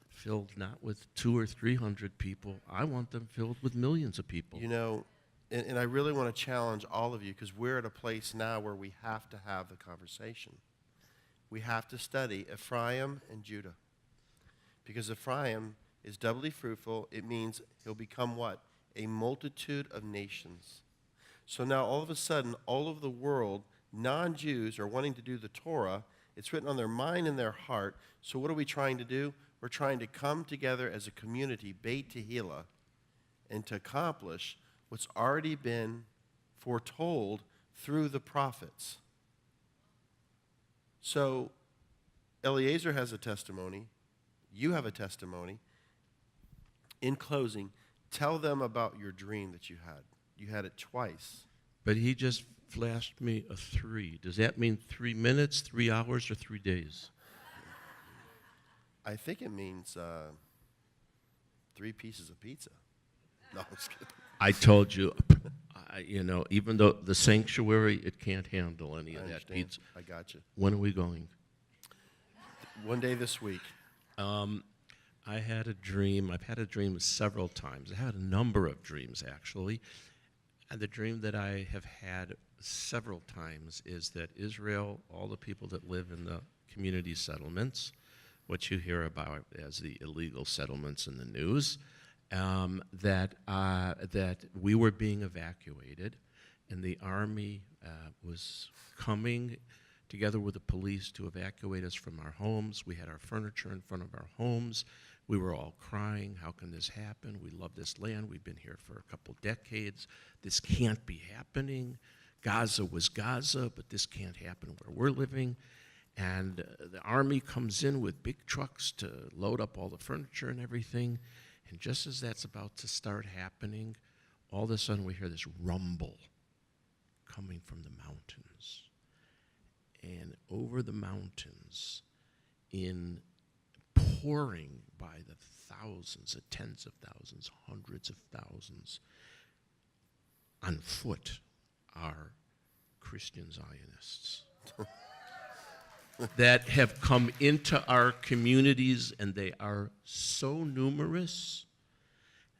filled not with 200 or 300 people. I want them filled with millions of people. You know, and I really want to challenge all of you, because we're at a place now where we have to have the conversation. We have to study Ephraim and Judah. Because Ephraim is doubly fruitful. It means he'll become what? A multitude of nations. So now all of a sudden, all over the world, non-Jews are wanting to do the Torah. It's written on their mind and their heart. So what are we trying to do? We're trying to come together as a community, Beit Tehila, and to accomplish what's already been foretold through the prophets. So Eliezer has a testimony. You have a testimony. In closing, tell them about your dream that you had. You had it twice. But he just flashed me a 3. Does that mean 3 minutes, 3 hours, or 3 days? I think it means 3 pieces of pizza. No, I'm just kidding. I told you, you know, even though the sanctuary, it can't handle any of that pizza. I got you. When are we going? One day this week. I had a dream. I've had a dream several times. I had a number of dreams, actually. And the dream that I have had several times is that Israel, all the people that live in the community settlements, what you hear about as the illegal settlements in the news, that we were being evacuated, and the army was coming together with the police to evacuate us from our homes. We had our furniture in front of our homes. We were all crying, how can this happen? We love this land. We've been here for a couple decades. This can't be happening. Gaza was Gaza, but this can't happen where we're living. And the army comes in with big trucks to load up all the furniture and everything. And just as that's about to start happening, all of a sudden we hear this rumble coming from the mountains. And over the mountains, in pouring by the thousands, the tens of thousands, hundreds of thousands, on foot are Christian Zionists that have come into our communities, and they are so numerous.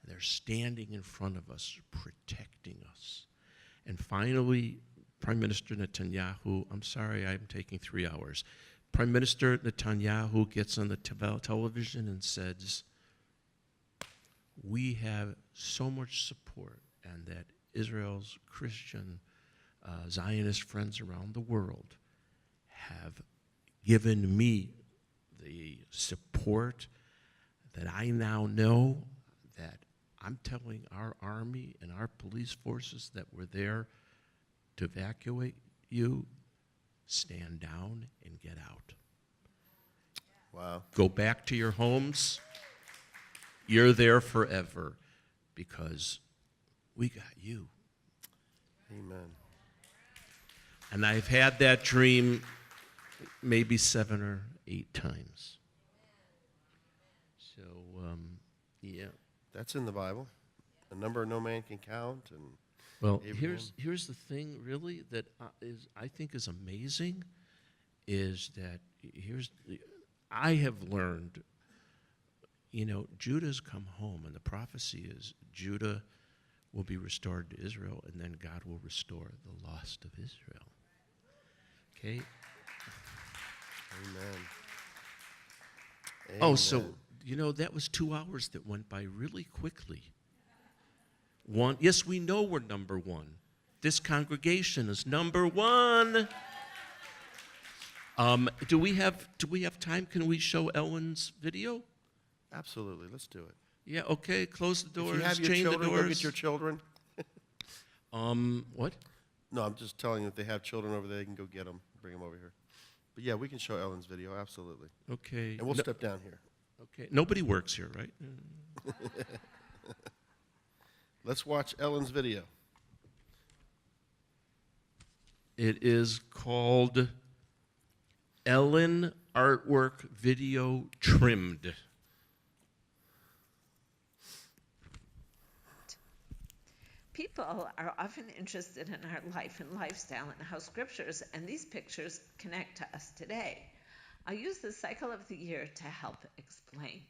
They're standing in front of us, protecting us. And finally, Prime Minister Netanyahu, I'm sorry I'm taking 3 hours. Prime Minister Netanyahu gets on the television and says, we have so much support, and that Israel's Christian Zionist friends around the world have given me the support that I now know that I'm telling our army and our police forces that were there to evacuate you, stand down and get out. Wow. Go back to your homes. You're there forever because we got you. Amen. And I've had that dream maybe 7 or 8 times. So, yeah. That's in the Bible. A number no man can count. And Well, Abraham. here's the thing, really, that I think is amazing, is that I have learned, Judah's come home, and the prophecy is Judah will be restored to Israel, and then God will restore the lost of Israel. Okay? Amen. Oh, so, Amen. that was 2 hours that went by really quickly. Yes, we know we're number one. This congregation is number one. Do we have time? Can we show Ellen's video? Absolutely. Let's do it. Yeah, okay. Close the doors, If you have your chain the children, doors. go get your children. What? No, I'm just telling you, if they have children over there, they can go get them, bring them over here. But yeah, we can show Ellen's video, absolutely. Okay. And we'll step down here. Okay. Nobody works here, right? Let's watch Ellen's video. It is called Ellen Artwork Video Trimmed. People are often interested in our life and lifestyle and how scriptures and these pictures connect to us today. I'll use the cycle of the year to help explain.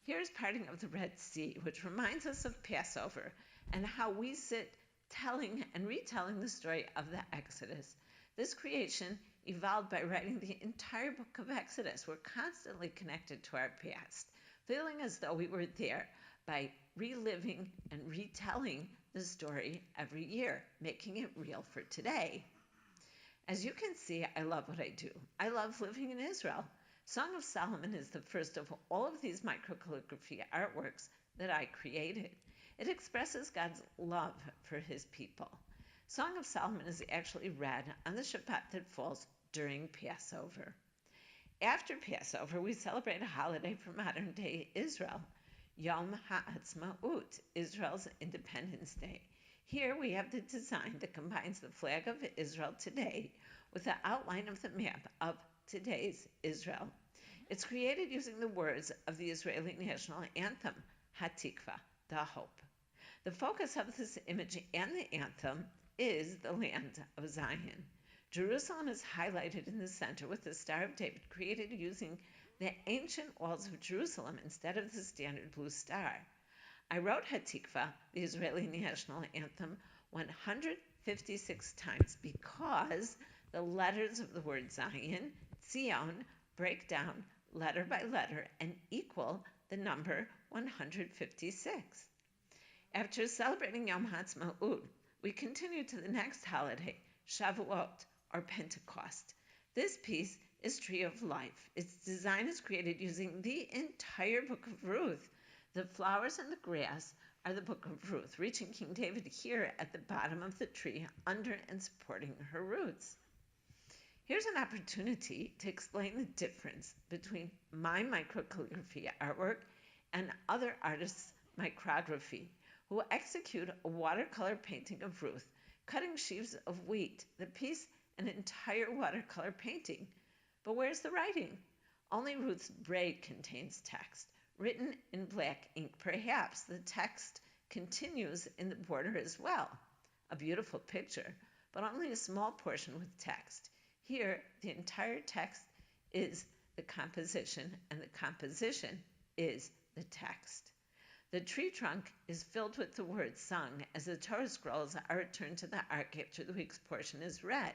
Here's parting of the Red Sea, which reminds us of Passover and how we sit telling and retelling the story of the Exodus. This creation evolved by writing the entire book of Exodus. We're constantly connected to our past, feeling as though we were there by reliving and retelling the story every year, making it real for today. As you can see, I love what I do. I love living in Israel. Song of Solomon is the first of all of these microcalligraphy artworks that I created. It expresses God's love for his people. Song of Solomon is actually read on the Shabbat that falls during Passover. After Passover, we celebrate a holiday for modern-day Israel, Yom HaAtzmaut, Israel's Independence Day. Here we have the design that combines the flag of Israel today with the outline of the map of today's Israel. It's created using the words of the Israeli national anthem, Hatikva, the hope. The focus of this image and the anthem is the land of Zion. Jerusalem is highlighted in the center with the Star of David created using the ancient walls of Jerusalem instead of the standard blue star. I wrote Hatikva, the Israeli national anthem, 156 times because the letters of the word Zion, Zion, break down letter by letter and equal the number 156. After celebrating Yom HaAtzmaut, we continue to the next holiday, Shavuot, or Pentecost. This piece is Tree of Life. Its design is created using the entire book of Ruth. The flowers and the grass are the book of Ruth, reaching King David here at the bottom of the tree, under and supporting her roots. Here's an opportunity to explain the difference between my microcalligraphy artwork and other artists' micrography, who execute a watercolor painting of Ruth, cutting sheaves of wheat, the piece an entire watercolor painting. But where's the writing? Only Ruth's braid contains text, written in black ink. Perhaps the text continues in the border as well. A beautiful picture, but only a small portion with text. Here, the entire text is the composition, and the composition is the text. The tree trunk is filled with the words sung as the Torah scrolls are returned to the ark after the week's portion is read.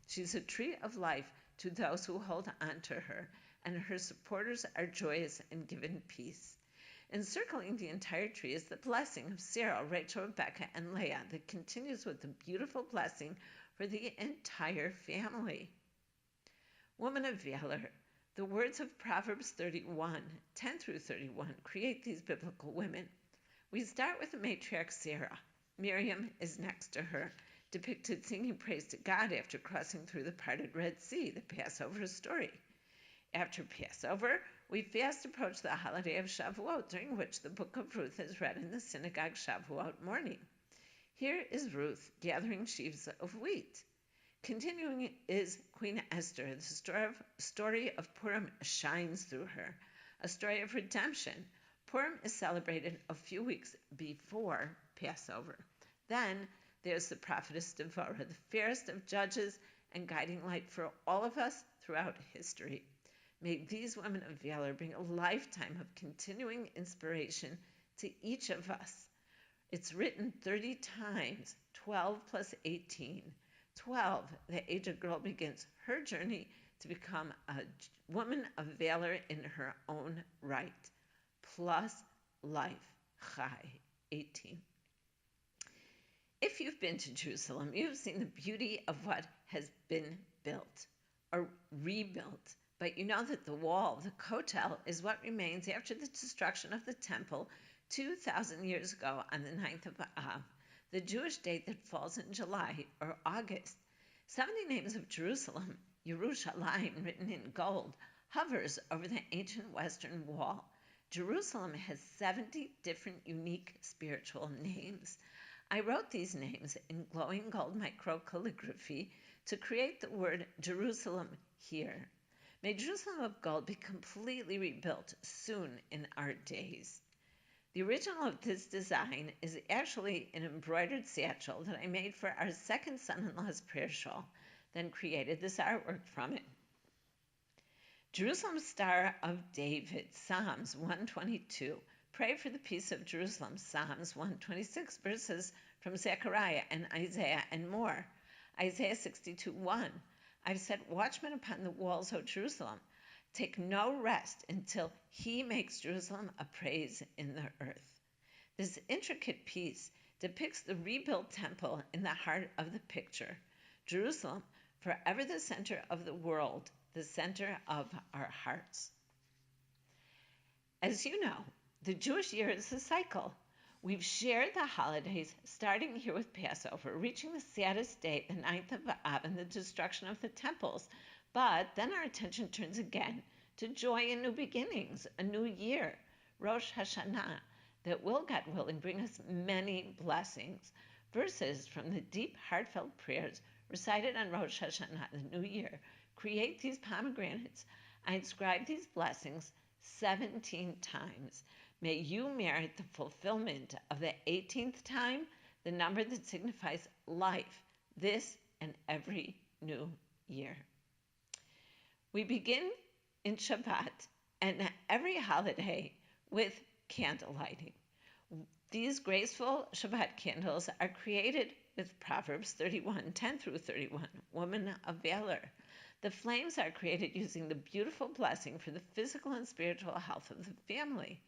She's a tree of life to those who hold on to her, and her supporters are joyous and given peace. Encircling the entire tree is the blessing of Sarah, Rachel, Rebecca, and Leah that continues with the beautiful blessing for the entire family. Woman of valor. The words of Proverbs 31, 10 through 31 create these biblical women. We start with the matriarch Sarah. Miriam is next to her. depicted singing praise to God after crossing through the parted Red Sea, the Passover story. After Passover, we fast approach the holiday of Shavuot, during which the book of Ruth is read in the synagogue Shavuot morning. Here is Ruth gathering sheaves of wheat. Continuing is Queen Esther. The story of Purim shines through her, a story of redemption. Purim is celebrated a few weeks before Passover. Then there's the prophetess Devorah, the fairest of judges and guiding light for all of us throughout history. May these women of valor bring a lifetime of continuing inspiration to each of us. It's written 30 times, 12 plus 18. 12, the age a girl begins her journey to become a woman of valor in her own right. Plus life, Chai, 18. If you've been to Jerusalem, you've seen the beauty of what has been built or rebuilt. But you know that the wall, the Kotel, is what remains after the destruction of the temple 2,000 years ago on the 9th of Av, the Jewish date that falls in July or August. 70 names of Jerusalem, Yerushalayim, written in gold, hovers over the ancient western wall. Jerusalem has 70 different unique spiritual names. I wrote these names in glowing gold microcalligraphy to create the word Jerusalem here. May Jerusalem of gold be completely rebuilt soon in our days. The original of this design is actually an embroidered satchel that I made for our second son-in-law's prayer shawl, then created this artwork from it. Jerusalem Star of David, Psalms 122. Pray for the peace of Jerusalem, Psalms 126, verses from Zechariah and Isaiah and more. Isaiah 62:1. I've set watchmen upon the walls, O Jerusalem. Take no rest until he makes Jerusalem a praise in the earth. This intricate piece depicts the rebuilt temple in the heart of the picture. Jerusalem, forever the center of the world, the center of our hearts. As you know, the Jewish year is a cycle. We've shared the holidays, starting here with Passover, reaching the saddest day, the 9th of Av, and the destruction of the temples. But then our attention turns again to joy and new beginnings, a new year, Rosh Hashanah, that will, God willing, bring us many blessings. Verses from the deep, heartfelt prayers recited on Rosh Hashanah, the new year, create these pomegranates. I inscribe these blessings 17 times. May you merit the fulfillment of the 18th time, the number that signifies life, this and every new year. We begin in Shabbat and every holiday with candle lighting. These graceful Shabbat candles are created with Proverbs 31:10 through 31, woman of valor. The flames are created using the beautiful blessing for the physical and spiritual health of the family.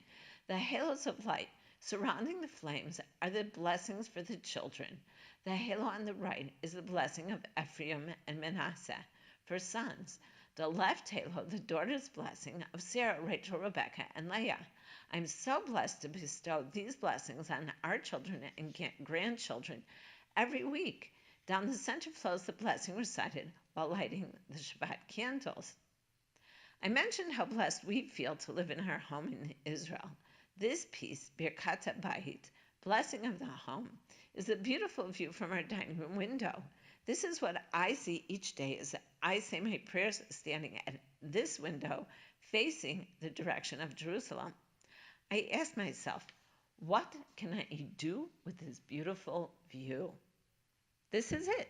The halos of light surrounding the flames are the blessings for the children. The halo on the right is the blessing of Ephraim and Manasseh for sons. The left halo, the daughter's blessing of Sarah, Rachel, Rebecca, and Leah. I'm so blessed to bestow these blessings on our children and grandchildren every week. Down the center flows the blessing recited while lighting the Shabbat candles. I mentioned how blessed we feel to live in our home in Israel. This piece, Birkat HaBayit, blessing of the home, is a beautiful view from our dining room window. This is what I see each day as I say my prayers standing at this window facing the direction of Jerusalem. I ask myself, what can I do with this beautiful view? This is it.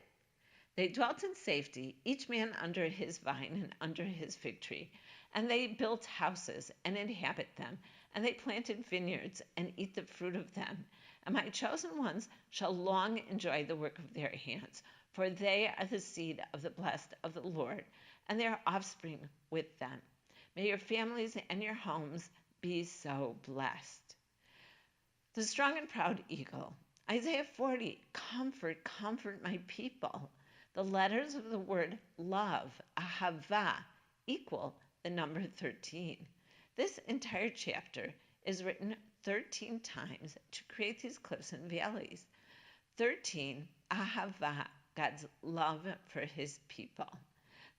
They dwelt in safety, each man under his vine and under his fig tree, and they built houses and inhabit them, and they planted vineyards and eat the fruit of them. And my chosen ones shall long enjoy the work of their hands, for they are the seed of the blessed of the Lord, and their offspring with them. May your families and your homes be so blessed. The strong and proud eagle. Isaiah 40, comfort, comfort my people. The letters of the word love, ahava, equal the number 13. This entire chapter is written 13 times to create these cliffs and valleys. 13 ahava, God's love for his people.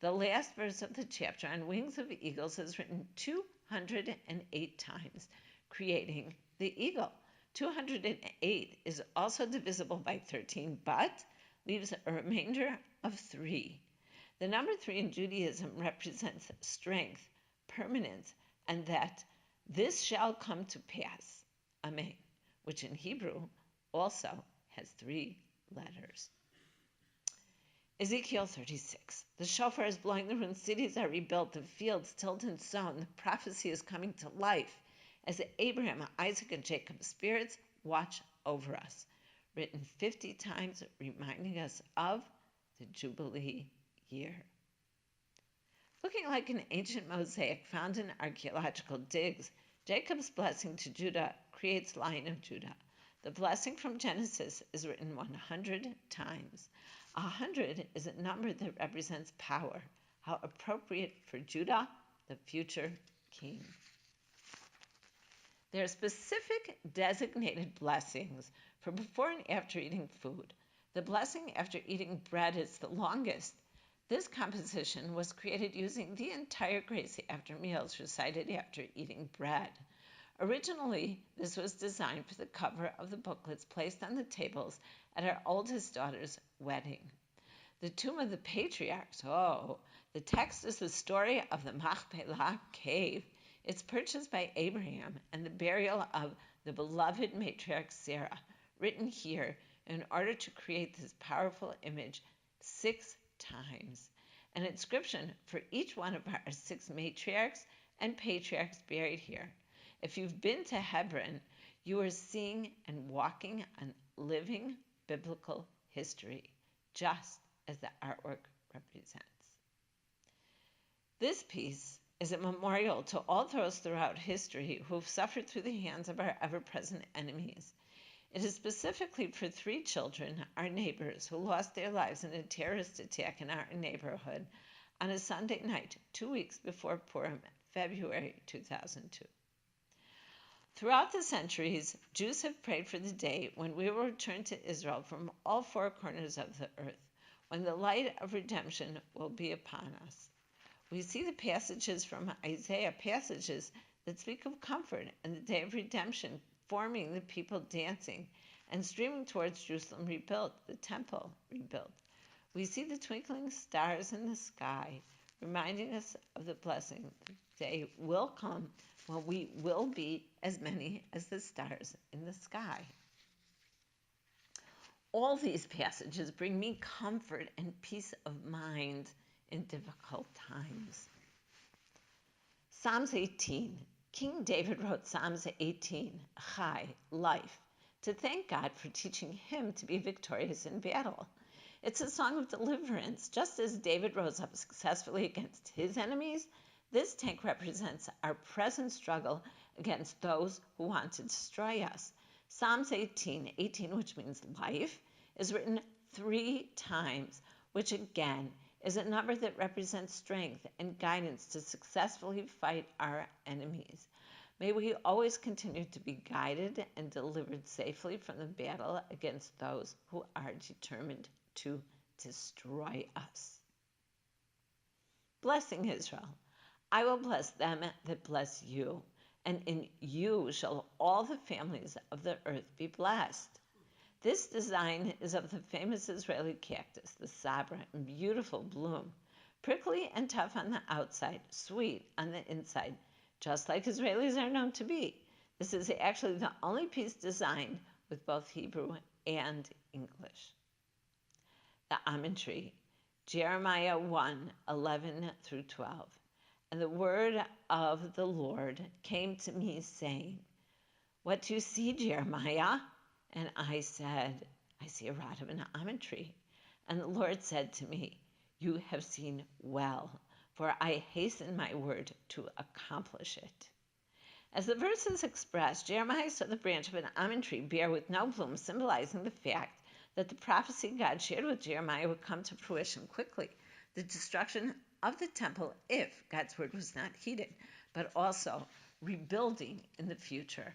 The last verse of the chapter on wings of eagles is written 208 times, creating the eagle. 208 is also divisible by 13, but leaves a remainder of 3. The number 3 in Judaism represents strength, permanence, and that this shall come to pass, amen, which in Hebrew also has 3 letters. Ezekiel 36. The shofar is blowing, the ruined cities are rebuilt, the fields tilled and sown, the prophecy is coming to life as Abraham, Isaac, and Jacob's spirits watch over us. Written 50 times, reminding us of the Jubilee year. Looking like an ancient mosaic found in archaeological digs, Jacob's blessing to Judah creates line of Judah. The blessing from Genesis is written 100 times. 100 is a number that represents power. How appropriate for Judah, the future king. There are specific designated blessings for before and after eating food. The blessing after eating bread is the longest. This composition was created using the entire grace after meals recited after eating bread. Originally, this was designed for the cover of the booklets placed on the tables at our oldest daughter's wedding. The tomb of the patriarchs, the text is the story of the Machpelah cave, its purchase by Abraham, and the burial of the beloved matriarch Sarah, written here in order to create this powerful image 6 times. An inscription for each one of our 6 matriarchs and patriarchs buried here. If you've been to Hebron, you are seeing and walking on living biblical history, just as the artwork represents. This piece is a memorial to all those throughout history who have suffered through the hands of our ever-present enemies. It is specifically for 3 children, our neighbors, who lost their lives in a terrorist attack in our neighborhood on a Sunday night 2 weeks before Purim, February 2002. Throughout the centuries, Jews have prayed for the day when we will return to Israel from all 4 corners of the earth, when the light of redemption will be upon us. We see the passages from Isaiah, passages that speak of comfort and the day of redemption, forming the people dancing and streaming towards Jerusalem rebuilt, the temple rebuilt. We see the twinkling stars in the sky, reminding us of the blessing. The day will come when we will be as many as the stars in the sky. All these passages bring me comfort and peace of mind in difficult times. Psalms 18. King David wrote Psalms 18, Chai, life, to thank God for teaching him to be victorious in battle. It's a song of deliverance. Just as David rose up successfully against his enemies, this tank represents our present struggle against those who want to destroy us. Psalms 18, which means life, is written 3 times, which again is a number that represents strength and guidance to successfully fight our enemies. May we always continue to be guided and delivered safely from the battle against those who are determined to destroy us. Blessing Israel. I will bless them that bless you, and in you shall all the families of the earth be blessed. This design is of the famous Israeli cactus, the sabra, in beautiful bloom, prickly and tough on the outside, sweet on the inside, just like Israelis are known to be. This is actually the only piece designed with both Hebrew and English. The almond tree, Jeremiah 1:11 through 12. And the word of the Lord came to me, saying, What do you see, Jeremiah? And I said, I see a rod of an almond tree. And the Lord said to me, You have seen well, for I hasten my word to accomplish it. As the verses express, Jeremiah saw the branch of an almond tree bear with no bloom, symbolizing the fact that the prophecy God shared with Jeremiah would come to fruition quickly. The destruction of the temple if God's word was not heeded, but also rebuilding in the future.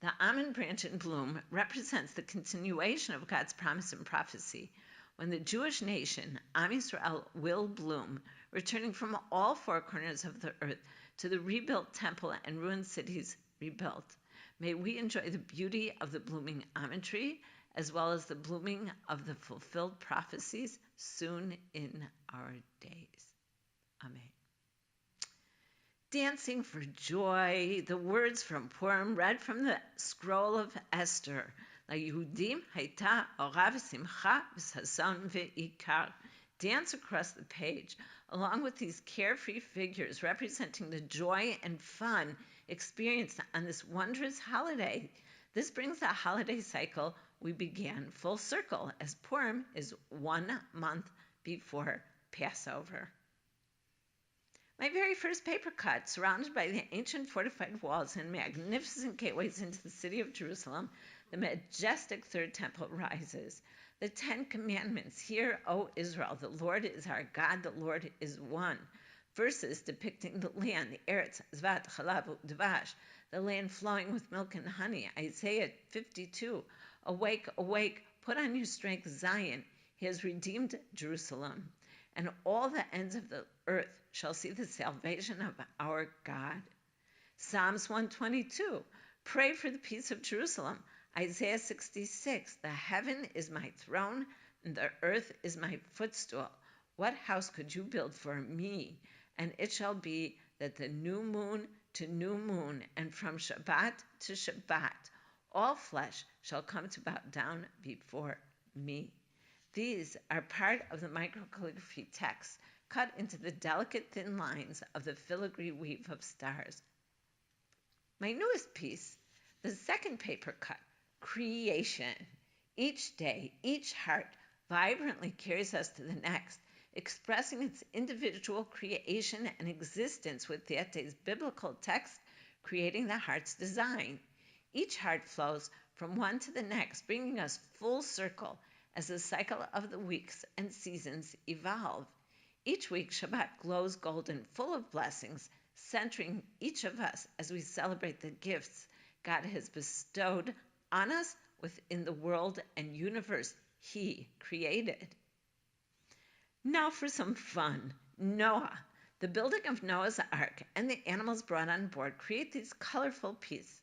The almond branch in bloom represents the continuation of God's promise and prophecy, when the Jewish nation, Am Yisrael, will bloom, returning from all four corners of the earth to the rebuilt temple and ruined cities rebuilt. May we enjoy the beauty of the blooming almond tree, as well as the blooming of the fulfilled prophecies soon in our days. Amen. Dancing for joy, the words from Purim read from the scroll of Esther. LaYehudim hayta ora v'simcha v'sason ve'ikar. Dance across the page, along with these carefree figures representing the joy and fun experienced on this wondrous holiday. This brings the holiday cycle we began full circle, as Purim is 1 month before Passover. My very first paper cut, surrounded by the ancient fortified walls and magnificent gateways into the city of Jerusalem, the majestic third temple rises. The 10 Commandments, Hear, O Israel, the Lord is our God, the Lord is one. Verses depicting the land, the Eretz, Zvat, Chalav, Dvash, the land flowing with milk and honey. Isaiah 52, Awake, awake, put on your strength, Zion. He has redeemed Jerusalem. And all the ends of the earth shall see the salvation of our God. Psalms 122, pray for the peace of Jerusalem. Isaiah 66, the heaven is my throne, and the earth is my footstool. What house could you build for me? And it shall be that the new moon to new moon, and from Shabbat to Shabbat, all flesh shall come to bow down before me. These are part of the microcalligraphy text cut into the delicate thin lines of the filigree weave of stars. My newest piece, the second paper cut, Creation. Each day, each heart vibrantly carries us to the next, expressing its individual creation and existence with that day's biblical text, creating the heart's design. Each heart flows from one to the next, bringing us full circle as the cycle of the weeks and seasons evolve. Each week, Shabbat glows golden, full of blessings, centering each of us as we celebrate the gifts God has bestowed on us within the world and universe He created. Now for some fun. Noah. The building of Noah's Ark and the animals brought on board create these colorful pieces.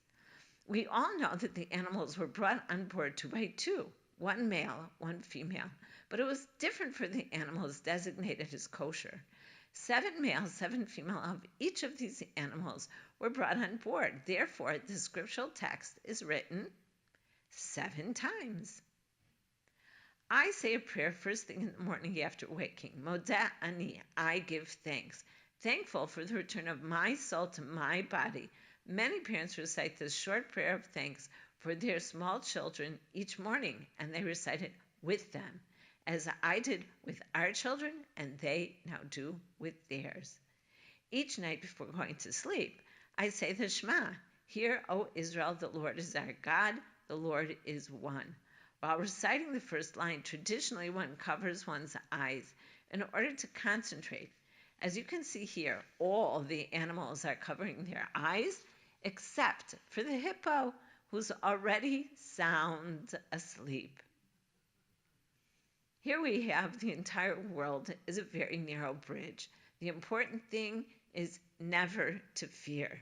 We all know that the animals were brought on board 2 by 2, 1 male, 1 female, but it was different for the animals designated as kosher. 7 male, 7 female of each of these animals were brought on board. Therefore, the scriptural text is written 7 times. I say a prayer first thing in the morning after waking. Modeh ani, I give thanks. Thankful for the return of my soul to my body. Many parents recite this short prayer of thanks for their small children each morning, and they recite it with them, as I did with our children, and they now do with theirs. Each night before going to sleep, I say the Shema. Hear, O Israel, the Lord is our God, the Lord is one. While reciting the first line, traditionally one covers one's eyes in order to concentrate. As you can see here, all the animals are covering their eyes, except for the hippo, who's already sound asleep. Here we have the entire world is a very narrow bridge. The important thing is never to fear.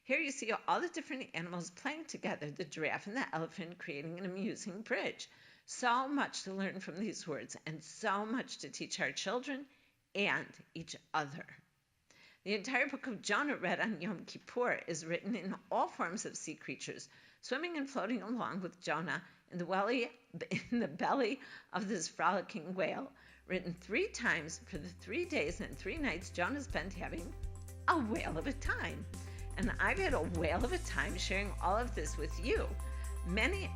Here you see all the different animals playing together, the giraffe and the elephant creating an amusing bridge. So much to learn from these words and so much to teach our children and each other. The entire book of Jonah read on Yom Kippur is written in all forms of sea creatures, swimming and floating along with Jonah in the belly of this frolicking whale, written 3 times for the 3 days and 3 nights Jonah spent having a whale of a time. And I've had a whale of a time sharing all of this with you. May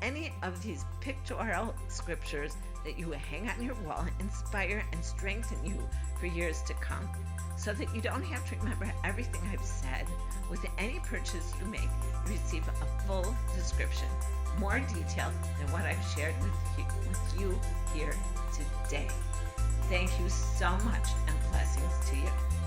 any of these pictorial scriptures that you hang on your wall inspire and strengthen you for years to come, so that you don't have to remember everything I've said. With any purchase you make, you receive a full description, more detailed than what I've shared with you here today. Thank you so much, and blessings to you.